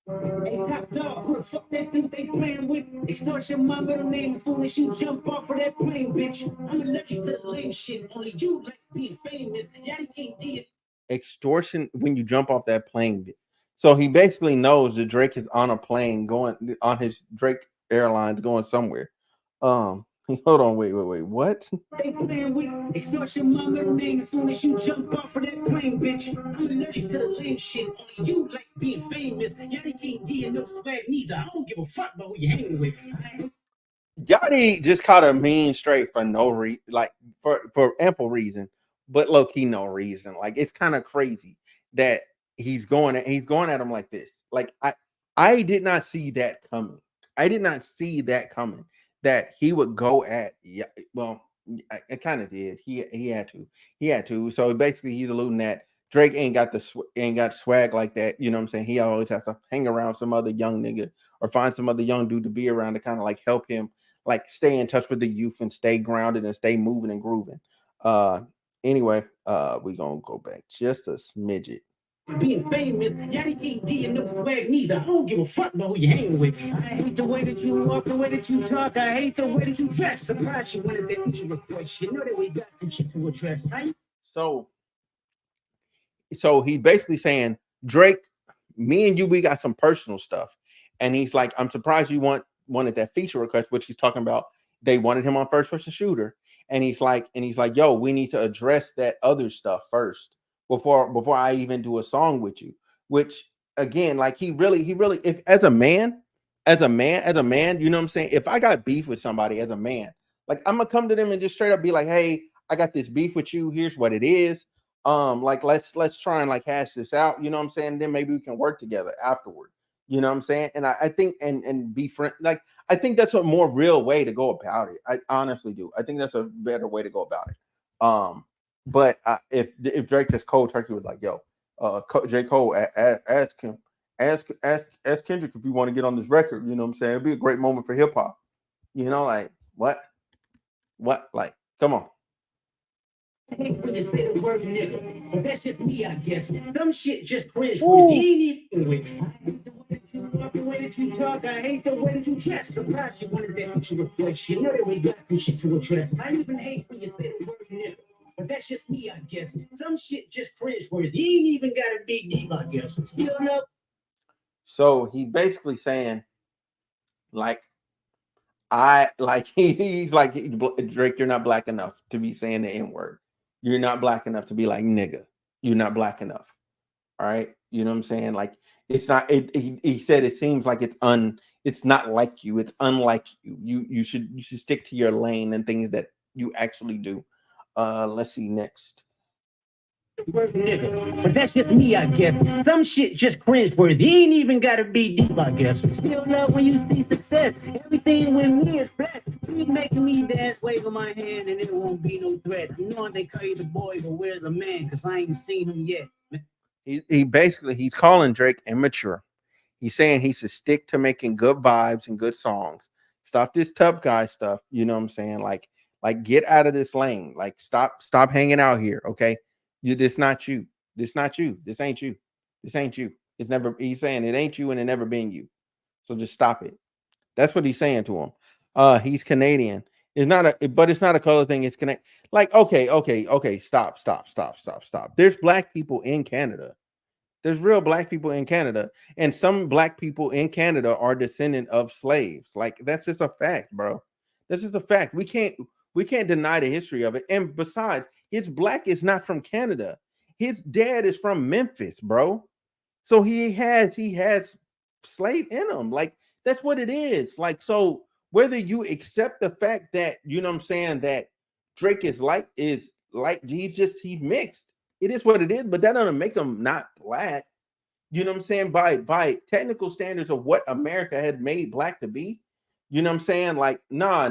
Hey, top dog, who the fuck they think they playing with? Extortion, my middle name. As soon as you jump off of that plane, bitch, I'm allergic to the lame shit. Only you like being famous. Daddy can't do it. Extortion when you jump off that plane. So he basically knows that Drake is on a plane going on his Drake Airlines going somewhere. Hold on, wait, what? They playing with extortion, my middle name. As soon as you jump off of that plane, bitch, I'm allergic to the lame shit. Only you like being famous. Daddy can't do no swag neither. I don't give a fuck about who you hanging with. Yachty just caught a mean straight for no reason, like for ample reason, but low key no reason. Like it's kind of crazy that he's going at him like this. Like I did not see that coming. I did not see that coming. That he would go at well, I kind of did. He had to. So basically, he's alluding that Drake ain't got swag like that. You know what I'm saying? He always has to hang around some other young nigga or find some other young dude to be around to kind of like help him like stay in touch with the youth and stay grounded and stay moving and grooving. Anyway, we gonna go back just a smidget. Being famous, Daddy can't do no swag neither. I don't give a fuck about who you hanging with. I hate the way that you walk, the way that you talk. I hate the way that you dress. Surprise you wanted that feature request. You know that we got some shit to address, right? So he's basically saying, Drake, me and you, we got some personal stuff. And he's like, I'm surprised you wanted that feature request, which he's talking about. They wanted him on first person shooter. And he's like, yo, we need to address that other stuff first before I even do a song with you. Which again, like he really, if as a man, you know what I'm saying? If I got beef with somebody as a man, like I'm gonna come to them and just straight up be like, hey, I got this beef with you. Here's what it is. Like let's try and like hash this out. You know what I'm saying? Then maybe we can work together afterward. You know what I'm saying? And I think and be friend. Like I think that's a more real way to go about it. I honestly do. I think that's a better way to go about it. But if Drake just cold turkey was like, yo, J. Cole, ask him, ask Kendrick if you want to get on this record. You know what I'm saying? It'd be a great moment for hip hop. You know, like what? Like, come on. I hate when you say the word nigga, but that's just me, I guess. Some shit just cringe when you ain't even with. I hate the way that you walk, the way that you talk. I hate the way that you dress. Surprise you wanted that feature request. You know that we got some shit to address. I even hate when you say the word nigga. But that's just me, I guess. Some shit just cringe worthy. You ain't even got a big deal, I guess. Still no. So he's basically saying, like, he's like, Drake, you're not black enough to be saying the N-word. You're not black enough to be like nigga. You're not black enough. All right. You know what I'm saying? Like it's not he said it seems like it's not like you, it's unlike you. You should stick to your lane and things that you actually do. Let's see next. Nigga. But that's just me, I guess. Some shit just cringe worthy. You ain't even gotta be deep, I guess. Still love when you see success. Everything with me is blessed. Keep making me dance, waving my hand, and it won't be no threat. I'm knowing they call you the boy, but where's the man? Cause I ain't seen him yet. He basically he's calling Drake immature. He's saying he should stick to making good vibes and good songs. Stop this tough guy stuff. You know what I'm saying? Like get out of this lane. Like stop hanging out here. Okay. This not you. This not you. This ain't you. This ain't you. It's never, he's saying it ain't you and it never been you. So just stop it. That's what he's saying to him. He's Canadian. But it's not a color thing. It's Canadian. Like, okay. Stop. There's black people in Canada. There's real black people in Canada, and some black people in Canada are descendant of slaves. Like that's just a fact, bro. This is a fact. We can't deny the history of it. And besides, his black is not from Canada. His dad is from Memphis, bro. So he has slave in him. Like that's what it is. Like so, whether you accept the fact that you know what I'm saying that Drake is he's mixed. It is what it is, but that doesn't make him not black. You know what I'm saying? By technical standards of what America had made black to be. You know what I'm saying? Like, nah.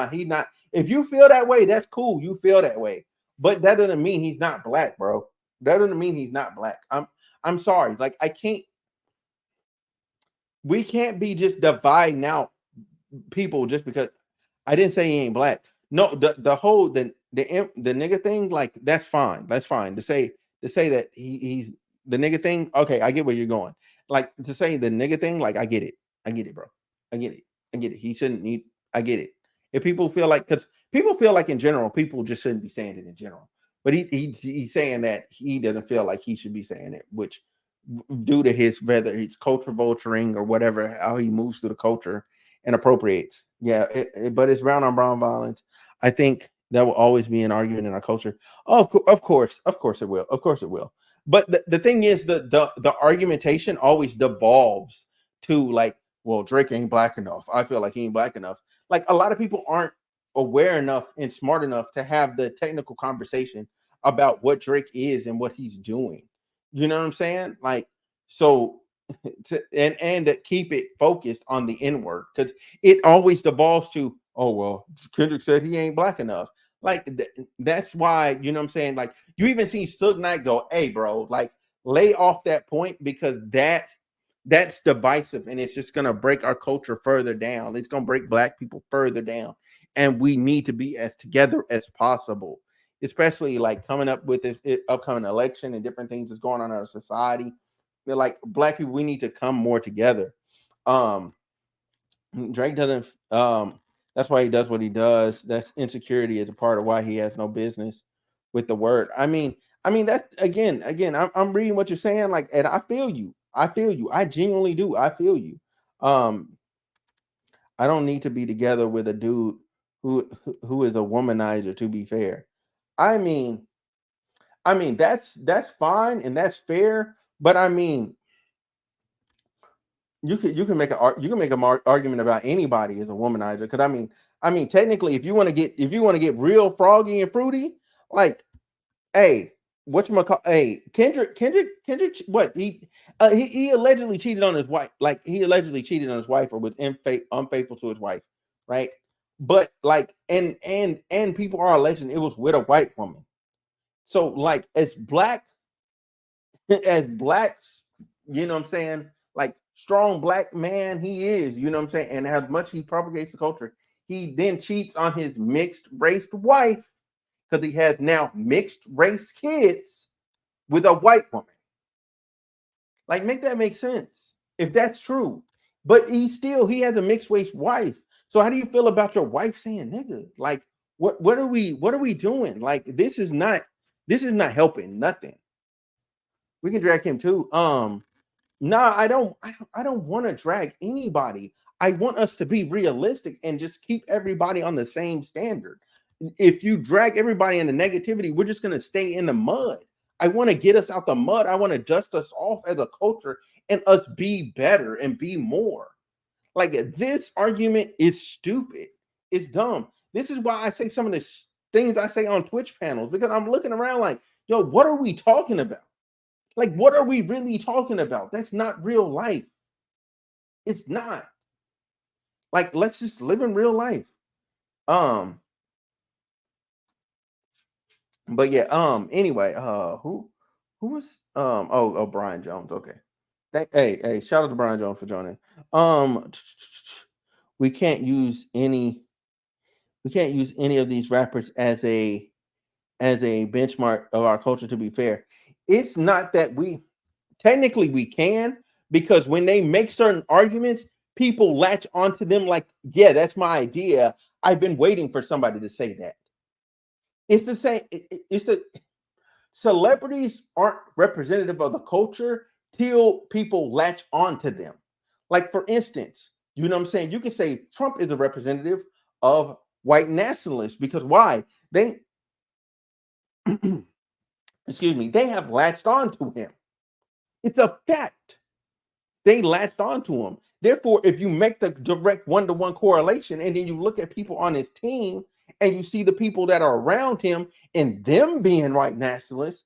He not. If you feel that way, that's cool. You feel that way, but that doesn't mean he's not black, bro. That doesn't mean he's not black. I'm sorry. Like, I can't. We can't be just dividing out people just because I didn't say he ain't black. No, the whole the nigga thing, like, that's fine. That's fine to say that he's the nigga thing. Okay, I get where you're going. Like, to say the nigga thing, like, I get it. I get it, bro. I get it. I get it. He shouldn't need. I get it. If people feel like, because people feel like in general, people just shouldn't be saying it in general. But he's saying that he doesn't feel like he should be saying it, which due to his, whether he's culture vulturing or whatever, how he moves through the culture and appropriates. Yeah, but it's brown on brown violence. I think that will always be an argument in our culture. Oh, of course it will. Of course it will. But the thing is, the argumentation always devolves to, like, well, Drake ain't black enough. I feel like he ain't black enough. Like, a lot of people aren't aware enough and smart enough to have the technical conversation about what Drake is and what he's doing. You know what I'm saying? Like, so and to keep it focused on the N word, because it always devolves to, oh, well, Kendrick said he ain't black enough. Like, that's why, you know what I'm saying? Like, you even see Suge Knight go, hey, bro, like, lay off that point, because that's divisive, and it's just gonna break our culture further down. It's gonna break black people further down, and we need to be as together as possible, especially like coming up with this upcoming election and different things that's going on in our society. They're like, black people, we need to come more together. um Drake doesn't, that's why he does what he does. That's insecurity is a part of why he has no business with the word. I mean that, again, I'm reading what you're saying, like, and I feel you. I genuinely do. I feel you. um I don't need to be together with a dude who is a womanizer, to be fair. I mean, that's fine and that's fair, but I mean, you can make a argument about anybody as a womanizer, because I mean technically, if you want to get real froggy and fruity, like, hey, hey, Kendrick, what he allegedly cheated on his wife. Like, he allegedly cheated on his wife, or was unfaithful to his wife, right? But, like, and people are alleging it was with a white woman. So, like, as black as blacks, you know what I'm saying? Like, strong black man he is, you know what I'm saying? And as much he propagates the culture, he then cheats on his mixed race wife, because he has now mixed race kids with a white woman. Like, make that make sense if that's true. But he has a mixed race wife. So how do you feel about your wife saying nigga? Like, what are we doing? Like, this is not helping nothing. We can drag him too. Nah, I don't want to drag anybody. I want us to be realistic and just keep everybody on the same standard. If you drag everybody into negativity, we're just gonna stay in the mud. I want to get us out the mud. I want to dust us off as a culture and us be better and be more. Like, this argument is stupid. It's dumb. This is why I say some of the things I say on Twitch panels, because I'm looking around like, yo, what are we talking about? Like, what are we really talking about? That's not real life. It's not. Like, let's just live in real life. But yeah, anyway, who was Brian Jones. Okay. Hey, shout out to Brian Jones for joining. Um we can't use any of these rappers as a benchmark of our culture, to be fair. It's not that technically we can, because when they make certain arguments, people latch onto them like, yeah, that's my idea. I've been waiting for somebody to say that. It's the same. It's the celebrities aren't representative of the culture till people latch onto them. Like, for instance, you know what I'm saying? You can say Trump is a representative of white nationalists, because why? They excuse me, they have latched onto him. It's a fact. They latched onto him. Therefore, if you make the direct one-to-one correlation, and then you look at people on his team and you see the people that are around him and them being white nationalists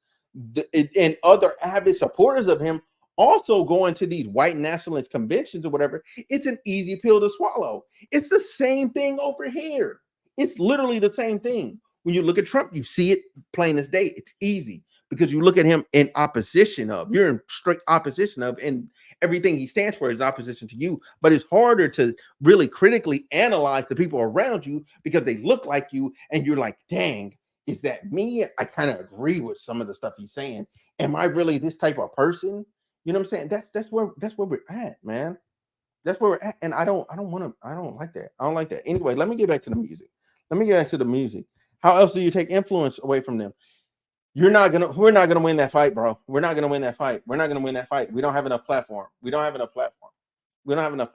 and other avid supporters of him also going to these white nationalist conventions or whatever, it's an easy pill to swallow. It's the same thing over here. It's literally the same thing. When you look at Trump, you see it plain as day. It's easy because you look at him in opposition of, you're in strict opposition of, and everything he stands for is opposition to you. But it's harder to really critically analyze the people around you because they look like you, and you're like, dang, is that me? I kind of agree with some of the stuff he's saying. Am I really this type of person? You know what I'm saying? That's where we're at, man. That's where we're at. And I don't like that. I don't like that. Anyway, let me get back to the music. How else do you take influence away from them? We're not gonna win that fight, bro. We're not gonna win that fight. We don't have enough platform. We don't have enough platform. We don't have enough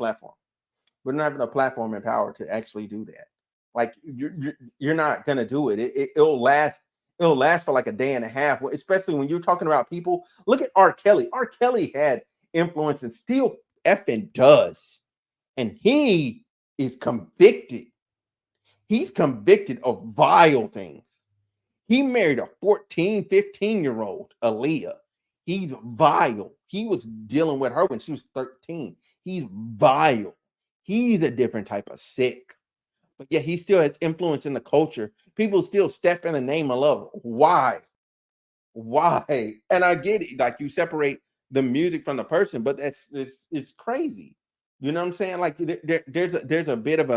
platform and power to actually do that. Like you're not gonna do it. It'll last. It'll last for like a day and a half, especially when you're talking about people. Look at R. Kelly. R. Kelly had influence and still effing does. And he is convicted. He's convicted of vile things. He married a 14, 15-year-old, Aaliyah. He's vile. He was dealing with her when she was 13. He's vile. He's a different type of sick. But yet he still has influence in the culture. People still step in the name of love. Why? And I get it. Like, you separate the music from the person, but it's crazy. You know what I'm saying? Like, there's a bit of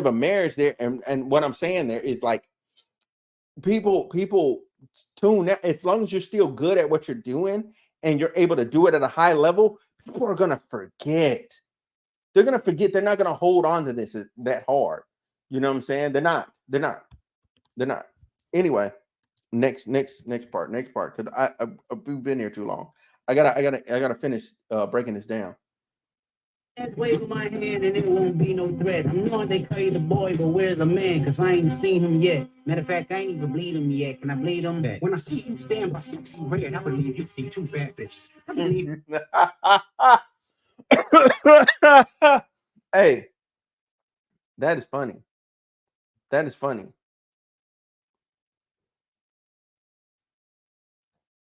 a marriage there, and what I'm saying there is, like, people tune out. As long as you're still good at what you're doing and you're able to do it at a high level, people are gonna forget. They're gonna forget. They're not gonna hold on to this that hard. You know what I'm saying? They're not. Anyway, next part. Because we've been here too long. I gotta finish breaking this down. Wave my hand and it won't be no threat. I'm knowing they call you the boy, but where's a man? Cause I ain't seen him yet. Matter of fact, I ain't even bleed him yet. Can I bleed him back? When I see you stand by sexy red, I believe you see two bad bitches. I believe. Hey, that is funny.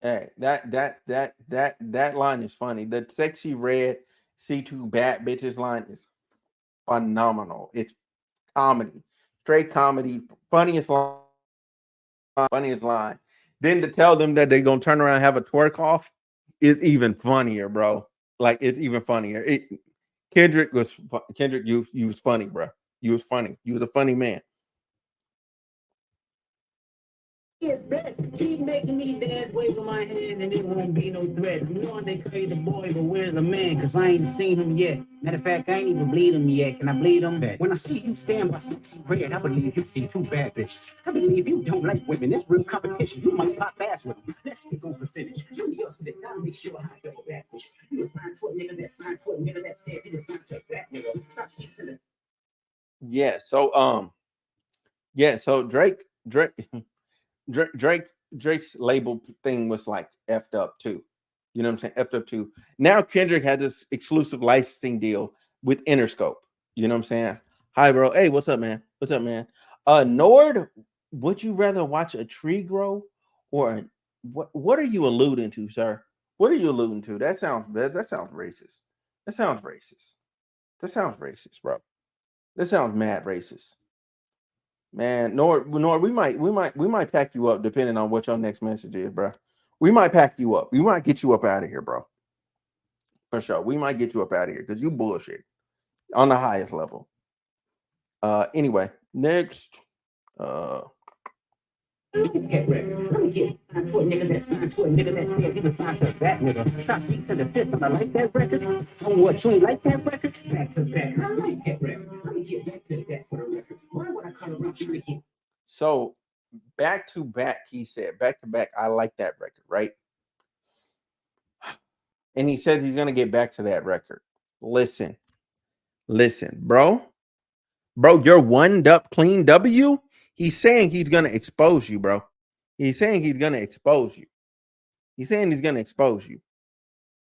Hey, that line is funny. The sexy red see two bad bitches line is phenomenal. It's comedy, straight comedy, funniest line. Then to tell them that they're gonna turn around and have a twerk off is even funnier, bro. Like, it's even funnier. Kendrick, you was funny, bro. You was funny. You was a funny man. Keep making me dance, waving my hand, and it won't be no threat. I'm knowing they call you the boy, but where's the man? Cause I ain't seen him yet. Matter of fact, I ain't even bleed him yet. Can I bleed him back? When I see you stand by sexy red, I believe you see two bad bitches. I believe you don't like women. It's real competition. You might pop ass with them. Let's speak on percentage. You need us to gotta make sure how you bad bitch. You was signed to a nigga that signed to a nigga that said he was signed to a bad nigga. Stop chasing it. So Drake's label thing was like effed up too. You know what I'm saying? Effed up too. Now Kendrick had this exclusive licensing deal with Interscope. You know what I'm saying? Hi, bro. Hey, what's up, man? Nord, would you rather watch a tree grow or what are you alluding to, sir? What are you alluding to? That sounds racist. That sounds racist, bro. That sounds mad racist. Man, Nord, we might pack you up depending on what your next message is, bro. We might pack you up. We might get you up out of here, bro. For sure. We might get you up out of here because you bullshit on the highest level. Anyway, next. I'm gonna get signed to a nigga that signed to a nigga that said he was signed to that nigga. Stop seats in the fifth. I like that record. On what, you ain't like that record? Back to back. I like that record. I'm gonna get back to that for the record. Why would I come around you again? So back to back, he said, back to back, I like that record, right? And he says he's gonna get back to that record. Listen, bro, you're one clean W. He's saying he's gonna expose you, bro. He's saying he's gonna expose you.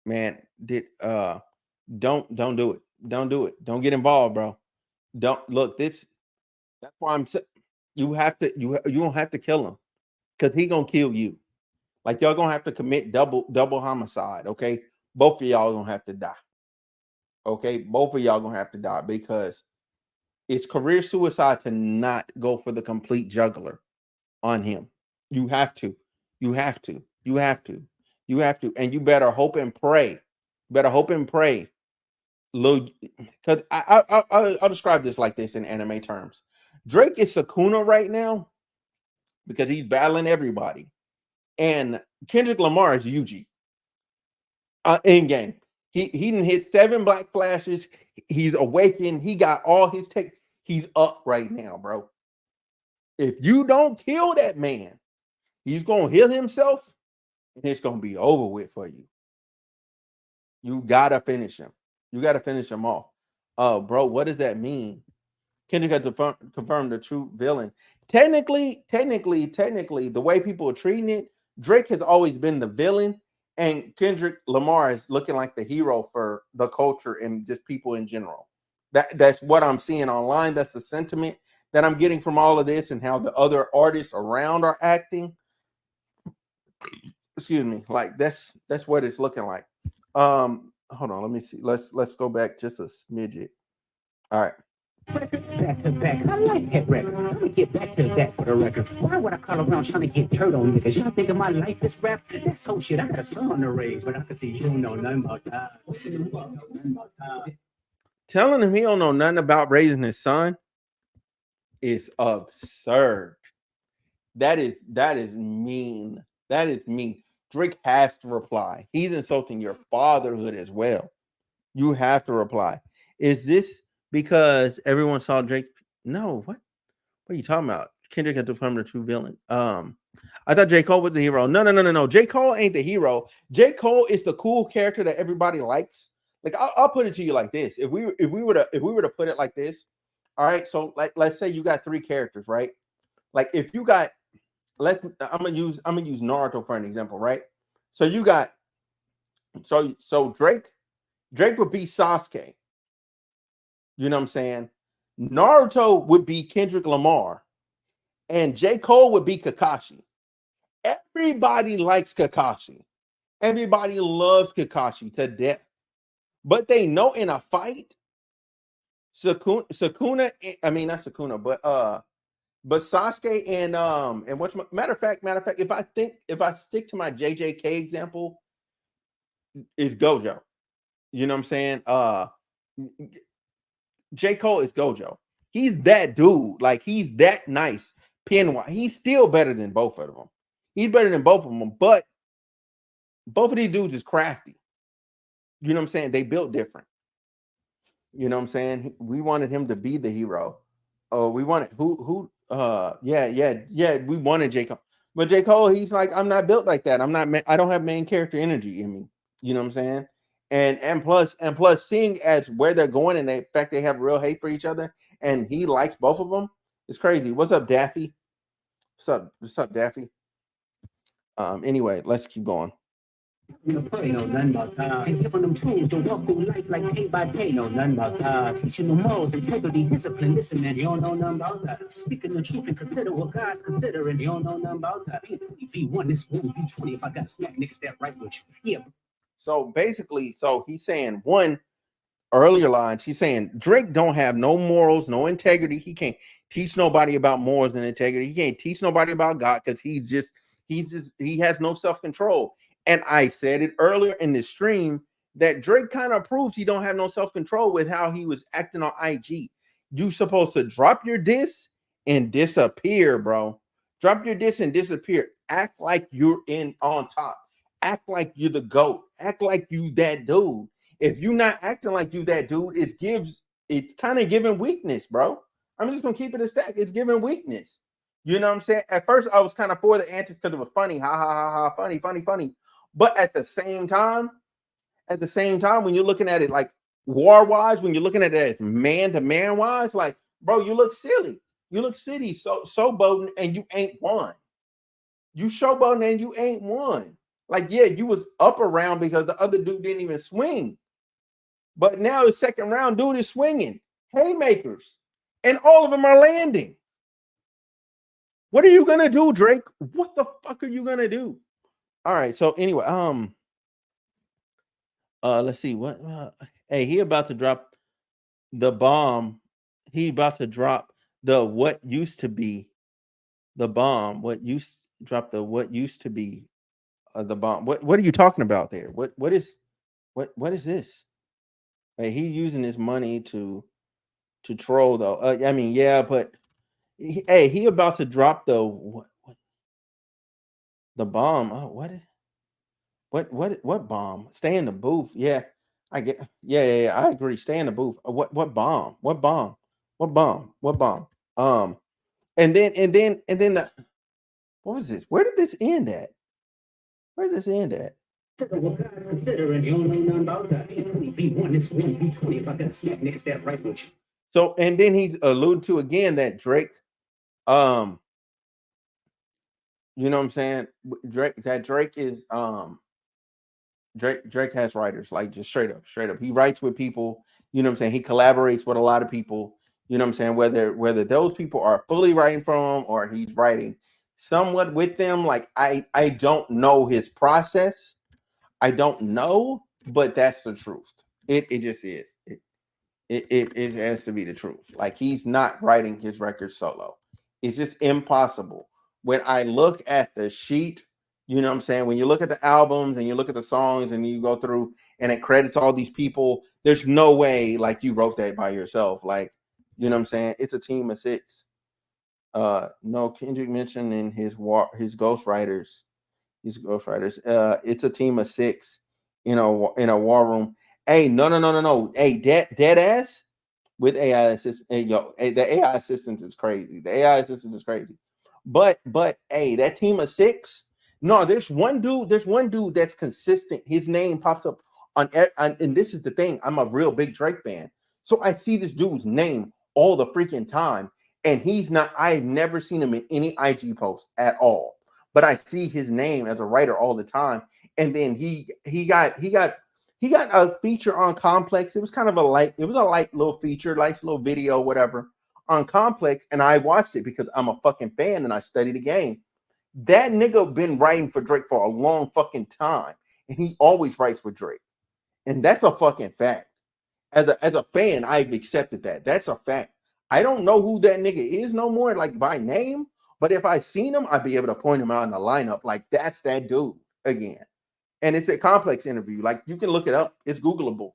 Man, don't do it. Don't do it. Don't get involved, bro. Don't look this. That's why I'm saying you don't have to kill him because he gonna kill you. Like, y'all gonna have to commit double homicide, okay? both of y'all gonna have to die. Okay, both of y'all gonna have to die because it's career suicide to not go for the complete juggler on him. You have to. You have to. You have to. You have to. And you better hope and pray. Better hope and pray. Because I'll describe this like this in anime terms. Drake is Sakuna right now because he's battling everybody. And Kendrick Lamar is Yuji in game. He didn't hit 7 black flashes. He's awakened. He got all his tech. He's up right now, bro. If you don't kill that man, he's gonna heal himself, and it's gonna be over with for you. You gotta finish him. You gotta finish him off. Bro, what does that mean? Kendrick had to confirm the true villain. Technically, the way people are treating it, Drake has always been the villain, and Kendrick Lamar is looking like the hero for the culture and just people in general. That's what I'm seeing online. That's the sentiment that I'm getting from all of this and how the other artists around are acting. Excuse me. Like that's what it's looking like. Hold on, let me see. Let's go back just a smidget. All right. Back to back. I like that record. Let me get back to that for the record. Why would I call around trying to get dirt on niggas? Y'all think of my life as rap? That's whole shit. I got a son to raise, but I can see you don't know nothing about that. Telling him he don't know nothing about raising his son is absurd. That is mean. That is mean. Drake has to reply. He's insulting your fatherhood as well. You have to reply. Is this because everyone saw Drake? No, what are you talking about? Kendrick had to become the true villain. I thought J. Cole was the hero. No. J. Cole ain't the hero. J. Cole is the cool character that everybody likes. Like I'll put it to you like this. If we were to put it like this, all right. So like let's say you got 3 characters, right? Like if you got I'm gonna use Naruto for an example, right? So you got so Drake would be Sasuke. You know what I'm saying? Naruto would be Kendrick Lamar, and J. Cole would be Kakashi. Everybody likes Kakashi. Everybody loves Kakashi to death. But they know in a fight, Sakuna, I mean not Sakuna, but Sasuke and what's matter of fact, if I stick to my JJK example, is Gojo. You know what I'm saying? J. Cole is Gojo. He's that dude. Like he's that nice. Pen-wise. He's still better than both of them. He's better than both of them, but both of these dudes is crafty. You know what I'm saying? They built different. You know what I'm saying? We wanted him to be the hero. Oh, we wanted we wanted J. Cole. But J. Cole, he's like, I'm not built like that. I don't have main character energy in me. You know what I'm saying? And plus, seeing as where they're going and the fact they have real hate for each other, and he likes both of them, it's crazy. What's up, Daffy? What's up, Daffy? Anyway, let's keep going. You know nothing about that. And giving them tools to walk through life like day by day. Know nothing about that. Teaching them morals, integrity, discipline. Listen, man, you don't know nothing about that. Speaking the truth and consider what God's considering. You don't know nothing about that. V1, this won't be 20 if I got smack niggas that right with you. Yeah. So basically, he's saying one earlier lines, he's saying Drake don't have no morals, no integrity. He can't teach nobody about morals and integrity. He can't teach nobody about God because he has no self-control. And I said it earlier in the stream that Drake kind of proves he don't have no self-control with how he was acting on IG. You supposed to drop your diss and disappear, bro. Drop your diss and disappear. Act like you're on top. Act like you're the GOAT. Act like you that dude. If you're not acting like you that dude, it's kind of giving weakness, bro. I'm just gonna keep it a stack. It's giving weakness. You know what I'm saying? At first, I was kind of for the answer because it was funny, ha ha ha ha, funny. But at the same time, when you're looking at it like war-wise, when you're looking at it as man-to-man wise, like, bro, you look silly. You look silly, showboating, and you ain't won. You showboating and you ain't won. Like, yeah, you was up around because the other dude didn't even swing. But now the second round, dude is swinging haymakers, and all of them are landing. What are you gonna do, Drake? What the fuck are you gonna do? All right. So anyway, Let's see what. Hey, he about to drop the bomb. He about to drop the what used to be the bomb. Drop the what used to be the bomb. What are you talking about there? What is this? Hey, he using his money to troll though. I mean, yeah, but hey, he about to drop the bomb. Oh, what bomb? Stay in the booth. Yeah, I get. Yeah. I agree. Stay in the booth. What bomb? What bomb? What bomb? What bomb? Um, and then what was this? Where did this end at? Where did this end at? Considering you don't know nothing about that. B20, B1, it's 1, B20. If I got snap niggas that right with you. So and then he's alluded to again that Drake, um, you know what I'm saying? Drake is Drake has writers, like just straight up. He writes with people, you know what I'm saying? He collaborates with a lot of people, you know what I'm saying? Whether those people are fully writing for him or he's writing somewhat with them. Like I don't know his process. I don't know, but that's the truth. It just is. It has to be the truth. Like he's not writing his records solo. It's just impossible. When I look at the sheet, you know what I'm saying? When you look at the albums and you look at the songs and you go through and it credits all these people, there's no way like you wrote that by yourself. Like, you know what I'm saying? It's a team of 6. No, Kendrick mentioned in his ghostwriters, it's a team of 6 in a war room. Hey, no. Hey, dead ass with AI assistant. Hey, the AI assistant is crazy. The AI assistant is crazy. But hey, that team of 6. No, there's one dude. There's one dude that's consistent. His name pops up and this is the thing. I'm a real big Drake fan, so I see this dude's name all the freaking time, and he's not. I've never seen him in any IG post at all, but I see his name as a writer all the time. And then he got a feature on Complex. It was kind of a light little feature, light little video, whatever, on Complex, and I watched it because I'm a fucking fan and I study the game. That nigga been writing for Drake for a long fucking time, and he always writes for Drake, and that's a fucking fact. As a fan, I've accepted that. That's a fact. I don't know who that nigga is no more, like by name, but if I seen him, I'd be able to point him out in the lineup. Like that's that dude again. And it's a Complex interview. Like you can look it up. It's Googleable.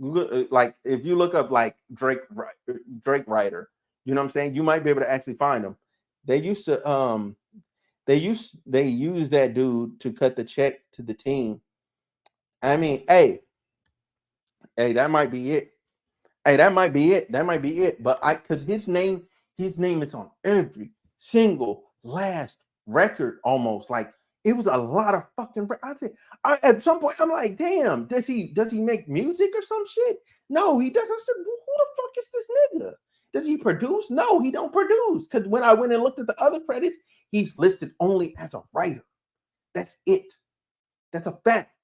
Google, like if you look up like Drake writer, you know what I'm saying? You might be able to actually find him. They used to they use that dude to cut the check to the team. I mean, hey, that might be it. Hey, that might be it. That might be it. But because his name is on every single last record almost. Like it was a lot of fucking. At some point, I'm like, damn, does he make music or some shit? No, he doesn't. I said, who the fuck is this nigga? Does he produce? No, he don't produce. Because when I went and looked at the other credits, he's listed only as a writer. That's it. That's a fact.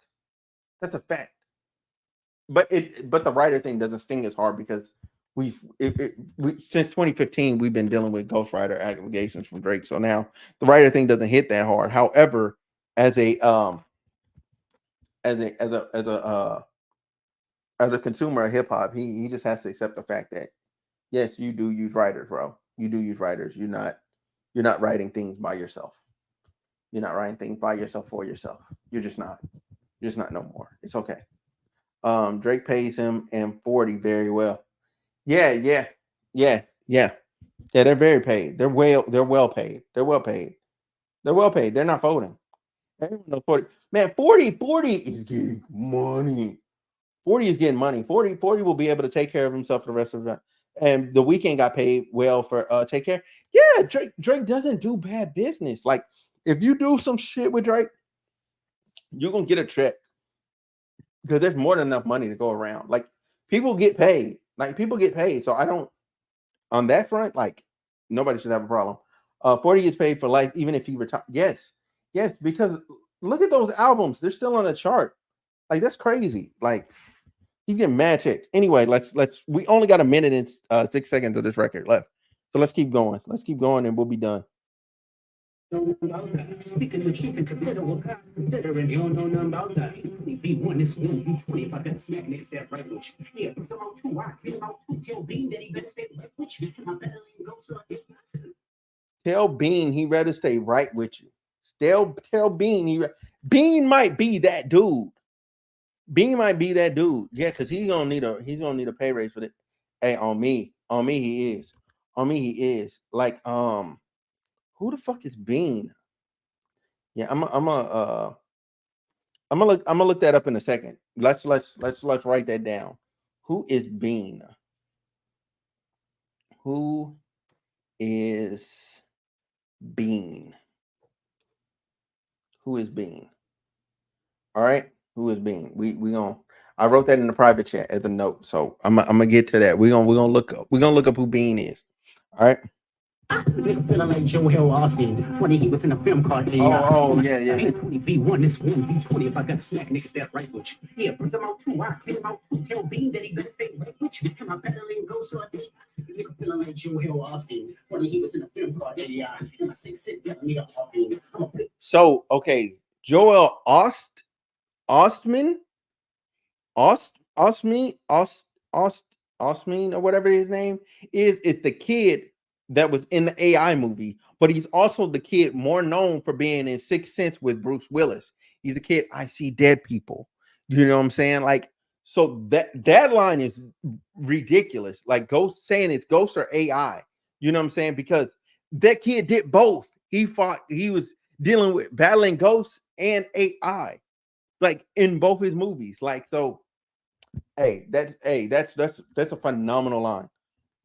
That's a fact. But the writer thing doesn't sting as hard because we since 2015 we've been dealing with ghostwriter allegations from Drake. So now the writer thing doesn't hit that hard. However, as a consumer of hip hop, he just has to accept the fact that yes, you do use writers, bro. You do use writers. You're not writing things by yourself. You're not writing things by yourself for yourself. You're just not. You're just not no more. It's okay. Drake pays him and 40 very well. Yeah. They're very paid. They're well paid. They're well paid. They're well paid. They're not folding. Everyone knows 40. Man, 40 is getting money. 40 is getting money. 40 will be able to take care of himself for the rest of the time. And the Weeknd got paid well for Take Care. Yeah, Drake doesn't do bad business. Like if you do some shit with Drake, you're gonna get a check. Because there's more than enough money to go around. Like people get paid. So I don't on that front, like nobody should have a problem. 40 gets paid for life, even if he retire. Yes, because look at those albums. They're still on the chart. Like that's crazy. Like he's getting mad checks. Anyway, let's we only got a minute and 6 seconds of this record left. So let's keep going. And we'll be done. About that. Speaking the truth and consider what God considering. You don't know nothing about that. B1, this one, B20. If I got smack niggas that right with you. Yeah, put some out too. I came out to tell Bean that he better stay right with you. My better ain't go so Tell Bean he rather stay right with you. Tell Bean Bean might be that dude. Bean might be that dude. Yeah, because he's gonna need a pay raise for this. Hey, on me he is. On me he is. Like, who the fuck is Bean? Yeah, I'm gonna look that up in a second. Let's write that down. Who is Bean? Who is Bean? Who is Bean? All right, who is Bean? We gonna. I wrote that in the private chat as a note, so I'm gonna get to that. We're gonna look up who Bean is. All right. nigga feeling like Joe Hill Austin when he was in a film called Yeah. B1, this one, B20. If I got smack niggas that right with you. Yeah, put them out too. I came out to tell Bean that he better stay right with you. My better ain't go so I think. Nigga feeling like Joe Hill Austin when he was in a film called my 6'6" got me up. So okay, Joel Ostman, Ostman, or whatever his name is the kid that was in the AI movie, but he's also the kid more known for being in Sixth Sense with Bruce Willis. He's a kid, I see dead people. You know what I'm saying? Like, so that line is ridiculous. Like Ghost saying it's Ghost or AI. You know what I'm saying? Because that kid did both. He was dealing with battling ghosts and AI, like in both his movies. Like, so that's a phenomenal line.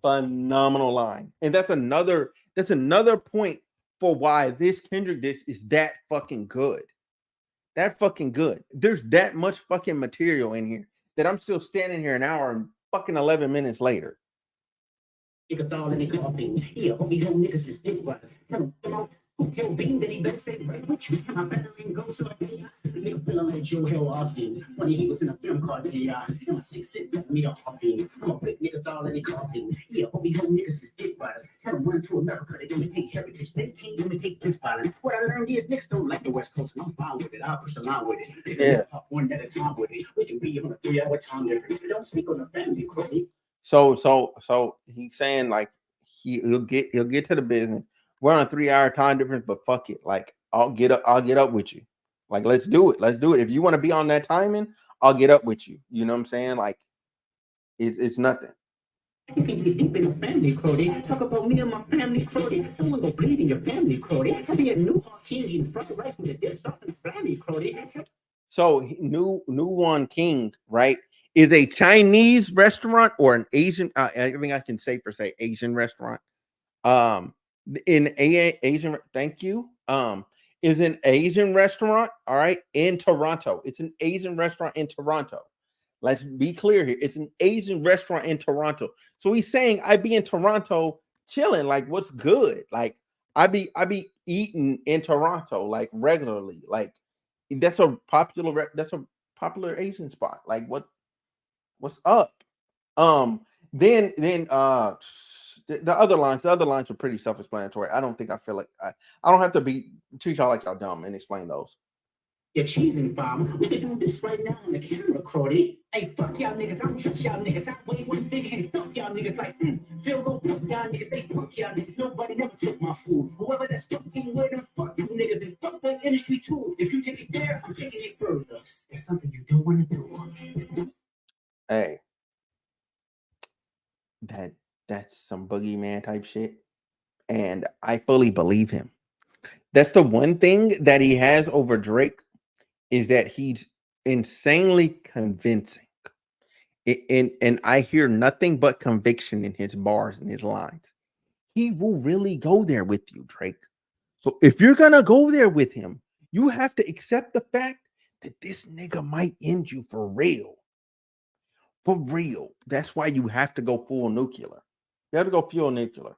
Phenomenal line. And that's another point for why this Kendrick disc is that fucking good. That fucking good. There's that much fucking material in here that I'm still standing here an hour and fucking 11 minutes later. Niggas all in the coffin. Yeah, homie, no niggas is dick riders. Come out. Tell Bean that he better stay right with you. My better ain't go so I think. Nigga feeling like Joe Hill Austin when he was in a film called AI. My 6'6" got me up coffin. I'm a big niggas all in the coffin. Yeah, homie, no niggas is dick riders. Tell them run to America. They imitate heritage. They can't imitate this violence. What I learned is niggas don't like the West Coast. And I'm fine with it. I'll push the line with it. Yeah. Up one at a time with it. We can be on a 3-hour time difference. Don't speak on the family, Cody. So he's saying like he'll get to the business. We're on a 3-hour time difference, but fuck it. Like I'll get up with you. Like let's do it. If you want to be on that timing, I'll get up with you. You know what I'm saying? Like it's nothing. You can get deep in the family, Crody. Talk about me and my family, Crody. Someone go bleed in your family, Crody. I be a new king in front of rice with a dip sauce and family, Crody. So new one king, right? Is a Chinese restaurant or an Asian? I think I can say Asian restaurant. In Asian, thank you. Is an Asian restaurant, all right, in Toronto. It's an Asian restaurant in Toronto. Let's be clear here. It's an Asian restaurant in Toronto. So he's saying I be in Toronto chilling. Like, what's good? Like, I be eating in Toronto like regularly. Like, that's a popular Asian spot. Like, what's up? Then the other lines are pretty self-explanatory. I don't think I feel like I don't have to treat y'all like y'all dumb and explain those. You're cheesing, bomb. We can do this right now on the camera, Crody. Hey, fuck y'all niggas. I don't trust y'all niggas. I wait one thing and fuck y'all niggas like Phil go fuck y'all niggas. They fuck y'all niggas. Nobody never took my food. Whoever that's fucking with them, fuck you niggas. And fuck that industry too. If you take it there, I'm taking it further. It's something you don't want to do. Hey, that's some boogeyman type shit, and I fully believe him. That's the one thing that he has over Drake is that he's insanely convincing. And I hear nothing but conviction in his bars and his lines. He will really go there with you, Drake. So if you're gonna go there with him, you have to accept the fact that this nigga might end you for real. For real. That's why you have to go full nuclear. You have to go full nuclear.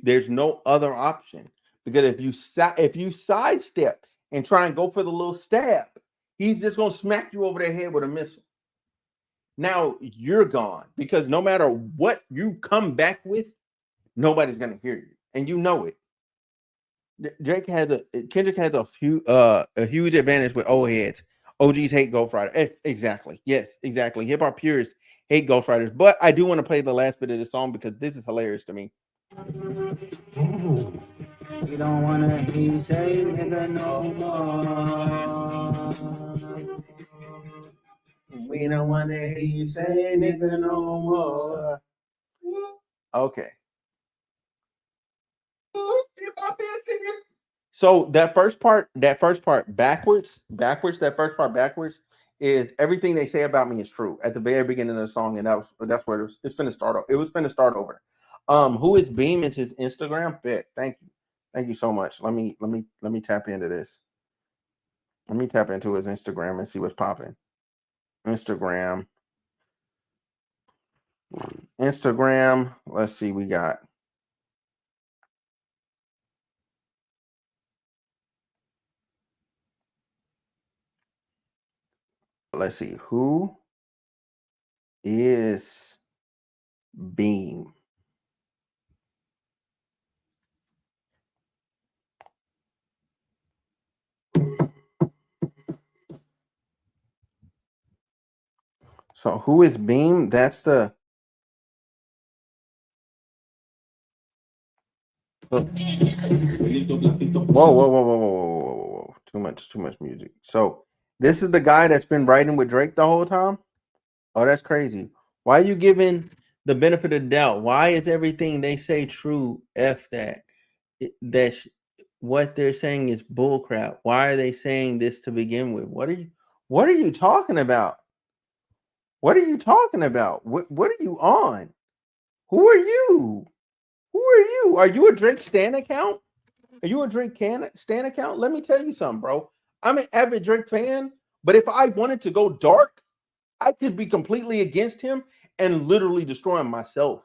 There's no other option, because if you sidestep and try and go for the little stab, he's just gonna smack you over the head with a missile. Now you're gone, because no matter what you come back with, nobody's gonna hear you, and you know it. Kendrick has a huge advantage with old heads. OGs hate Ghost Rider. Exactly. Yes, exactly. Hip hop purists hate Ghost Riders. But I do want to play the last bit of the song because this is hilarious to me. We don't wanna hear you say nigga no more. We don't want to hear you say nigga no more. Okay. So that first part backwards, that first part backwards is everything they say about me is true at the very beginning of the song, and that's where it's finna start. It was finna start over. Who is Beam is his Instagram? Bet. Thank you so much. Let me tap into this. Let me tap into his Instagram and see what's popping. Instagram. Let's see. We got. Let's see. Who is Beam? So who is Beam? That's the. Whoa, whoa, whoa, whoa, whoa, whoa, whoa. Too much music. So this is the guy that's been writing with Drake the whole time? Oh, that's crazy. Why are you giving the benefit of the doubt? Why is everything they say true? F that. That's what they're saying is bullcrap. Why are they saying this to begin with? What are you talking about? What are you talking about? What are you on? Who are you? Who are you? Are you a Drake Stan account? Are you a Drake Stan account? Let me tell you something, bro. I'm an avid Drake fan, but if I wanted to go dark, I could be completely against him and literally destroying myself.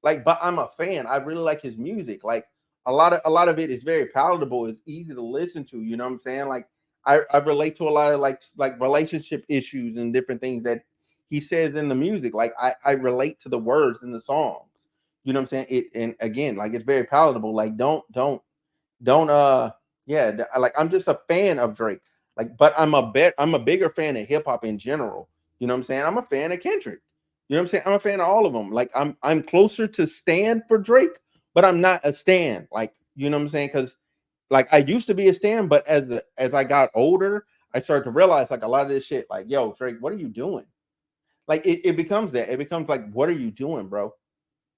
Like, but I'm a fan. I really like his music. Like a lot of it is very palatable. It's easy to listen to. You know what I'm saying? Like I relate to a lot of like relationship issues and different things that he says in the music. Like I relate to the words in the songs. You know what I'm saying? It and again, like it's very palatable. Like don't yeah, like I'm just a fan of Drake. Like, but I'm a bigger fan of hip hop in general. You know what I'm saying? I'm a fan of Kendrick. You know what I'm saying? I'm a fan of all of them. Like I'm closer to Stan for Drake, but I'm not a Stan. Like, you know what I'm saying? Because like I used to be a Stan, but as I got older, I started to realize like a lot of this shit, like, yo, Drake, what are you doing? Like it becomes that. It becomes like, what are you doing, bro?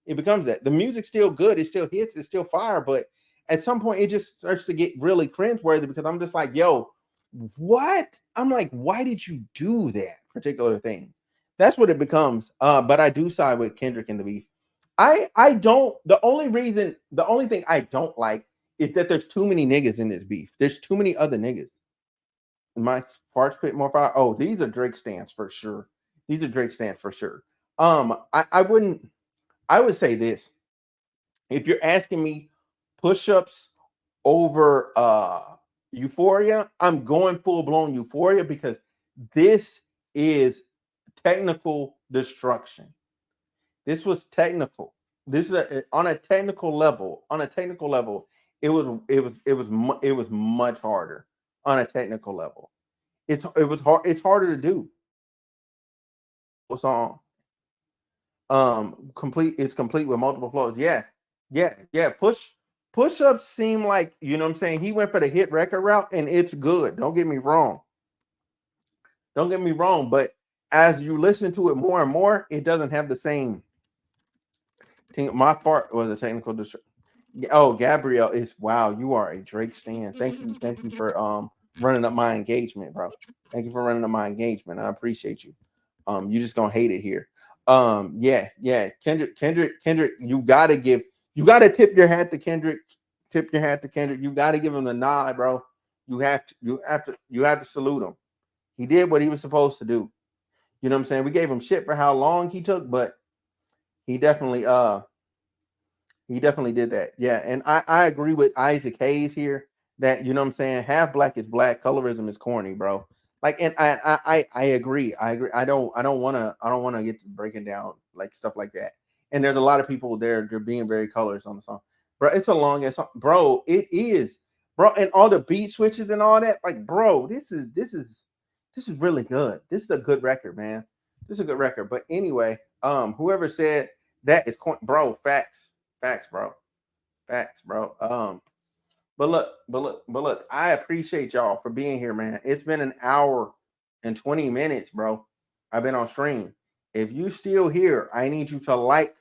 It becomes that. The music's still good, it still hits, it's still fire, but at some point it just starts to get really cringeworthy because I'm just like, yo, what? I'm like, why did you do that particular thing? That's what it becomes. But I do side with Kendrick in the beef. I don't. The only thing I don't like is that there's too many niggas in this beef. There's too many other niggas. My sparks spit more fire. Oh, these are Drake stands for sure. These are Drake stands for sure. I wouldn't. I would say this. If you're asking me push-ups over Euphoria, I'm going full-blown Euphoria because this is technical destruction. This was technical. This is on a technical level. On a technical level, it was much harder on a technical level. It was hard. It's harder to do. Song complete. It's complete with multiple flows. Yeah. Push-ups seem like, you know what I'm saying, he went for the hit record route and it's good. Don't get me wrong. But as you listen to it more and more, it doesn't have the same thing. My part was a technical oh, Gabrielle is, wow, you are a Drake stan. Thank you for running up my engagement, bro. Thank you for running up my engagement. I appreciate you. You just gonna hate it here. Yeah. Kendrick, you gotta tip your hat to Kendrick. Tip your hat to Kendrick. You gotta give him the nod, bro. You have to salute him. He did what he was supposed to do. You know what I'm saying? We gave him shit for how long he took, but he definitely did that. Yeah, and I agree with Isaac Hayes here that, you know what I'm saying, half black is black, colorism is corny, bro. Like, and I agree. I don't wanna get to breaking down like stuff like that. And there's a lot of people there, they're being very colorist on the song. bro. It's a long ass song, bro. It is, bro, and all the beat switches and all that. Like, bro, this is really good. This is a good record, man. This is a good record. But anyway, whoever said that is bro, facts, bro, facts, bro. But look, I appreciate y'all for being here, man. It's been an hour and 20 minutes, bro. I've been on stream. If you still here, I need you to like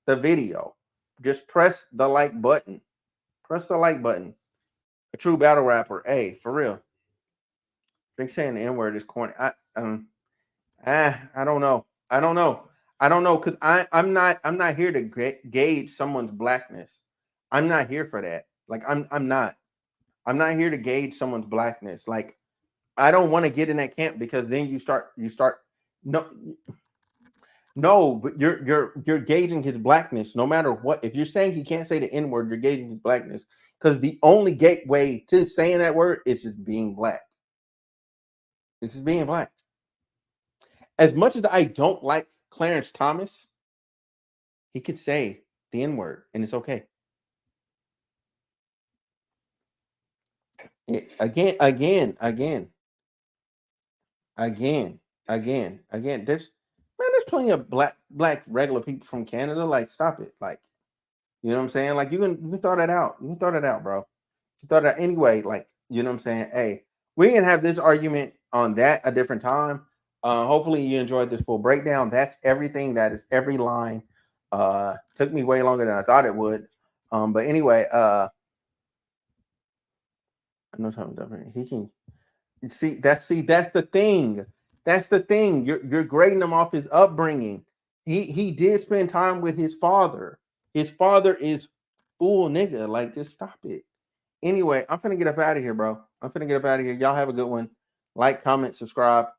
the video. Just press the like button. Press the like button. A true battle rapper. Hey, for real. Think saying the N-word is corny. I don't know. Because I'm not here to gauge someone's blackness. I'm not here for that. Like I'm not. I'm not here to gauge someone's blackness. Like, I don't want to get in that camp, because then you start no, but you're gauging his blackness no matter what. If you're saying he can't say the N-word, you're gauging his blackness, because the only gateway to saying that word is just being black. This is being black. As much as I don't like Clarence Thomas, he could say the N-word and it's okay. Again. There's plenty of black regular people from Canada. Like, stop it. Like, you know what I'm saying? Like, you can throw that out. You can throw that out, bro. You throw that anyway. Like, you know what I'm saying? Hey, we can have this argument on that a different time. Hopefully you enjoyed this full breakdown. That's everything. That is every line. Took me way longer than I thought it would. But anyway, no time different. He can that's the thing. That's the thing. You're grading him off his upbringing. He did spend time with his father. His father is full nigga. Like, just stop it. Anyway, I'm finna get up out of here, bro. I'm finna get up out of here. Y'all have a good one. Like, comment, subscribe.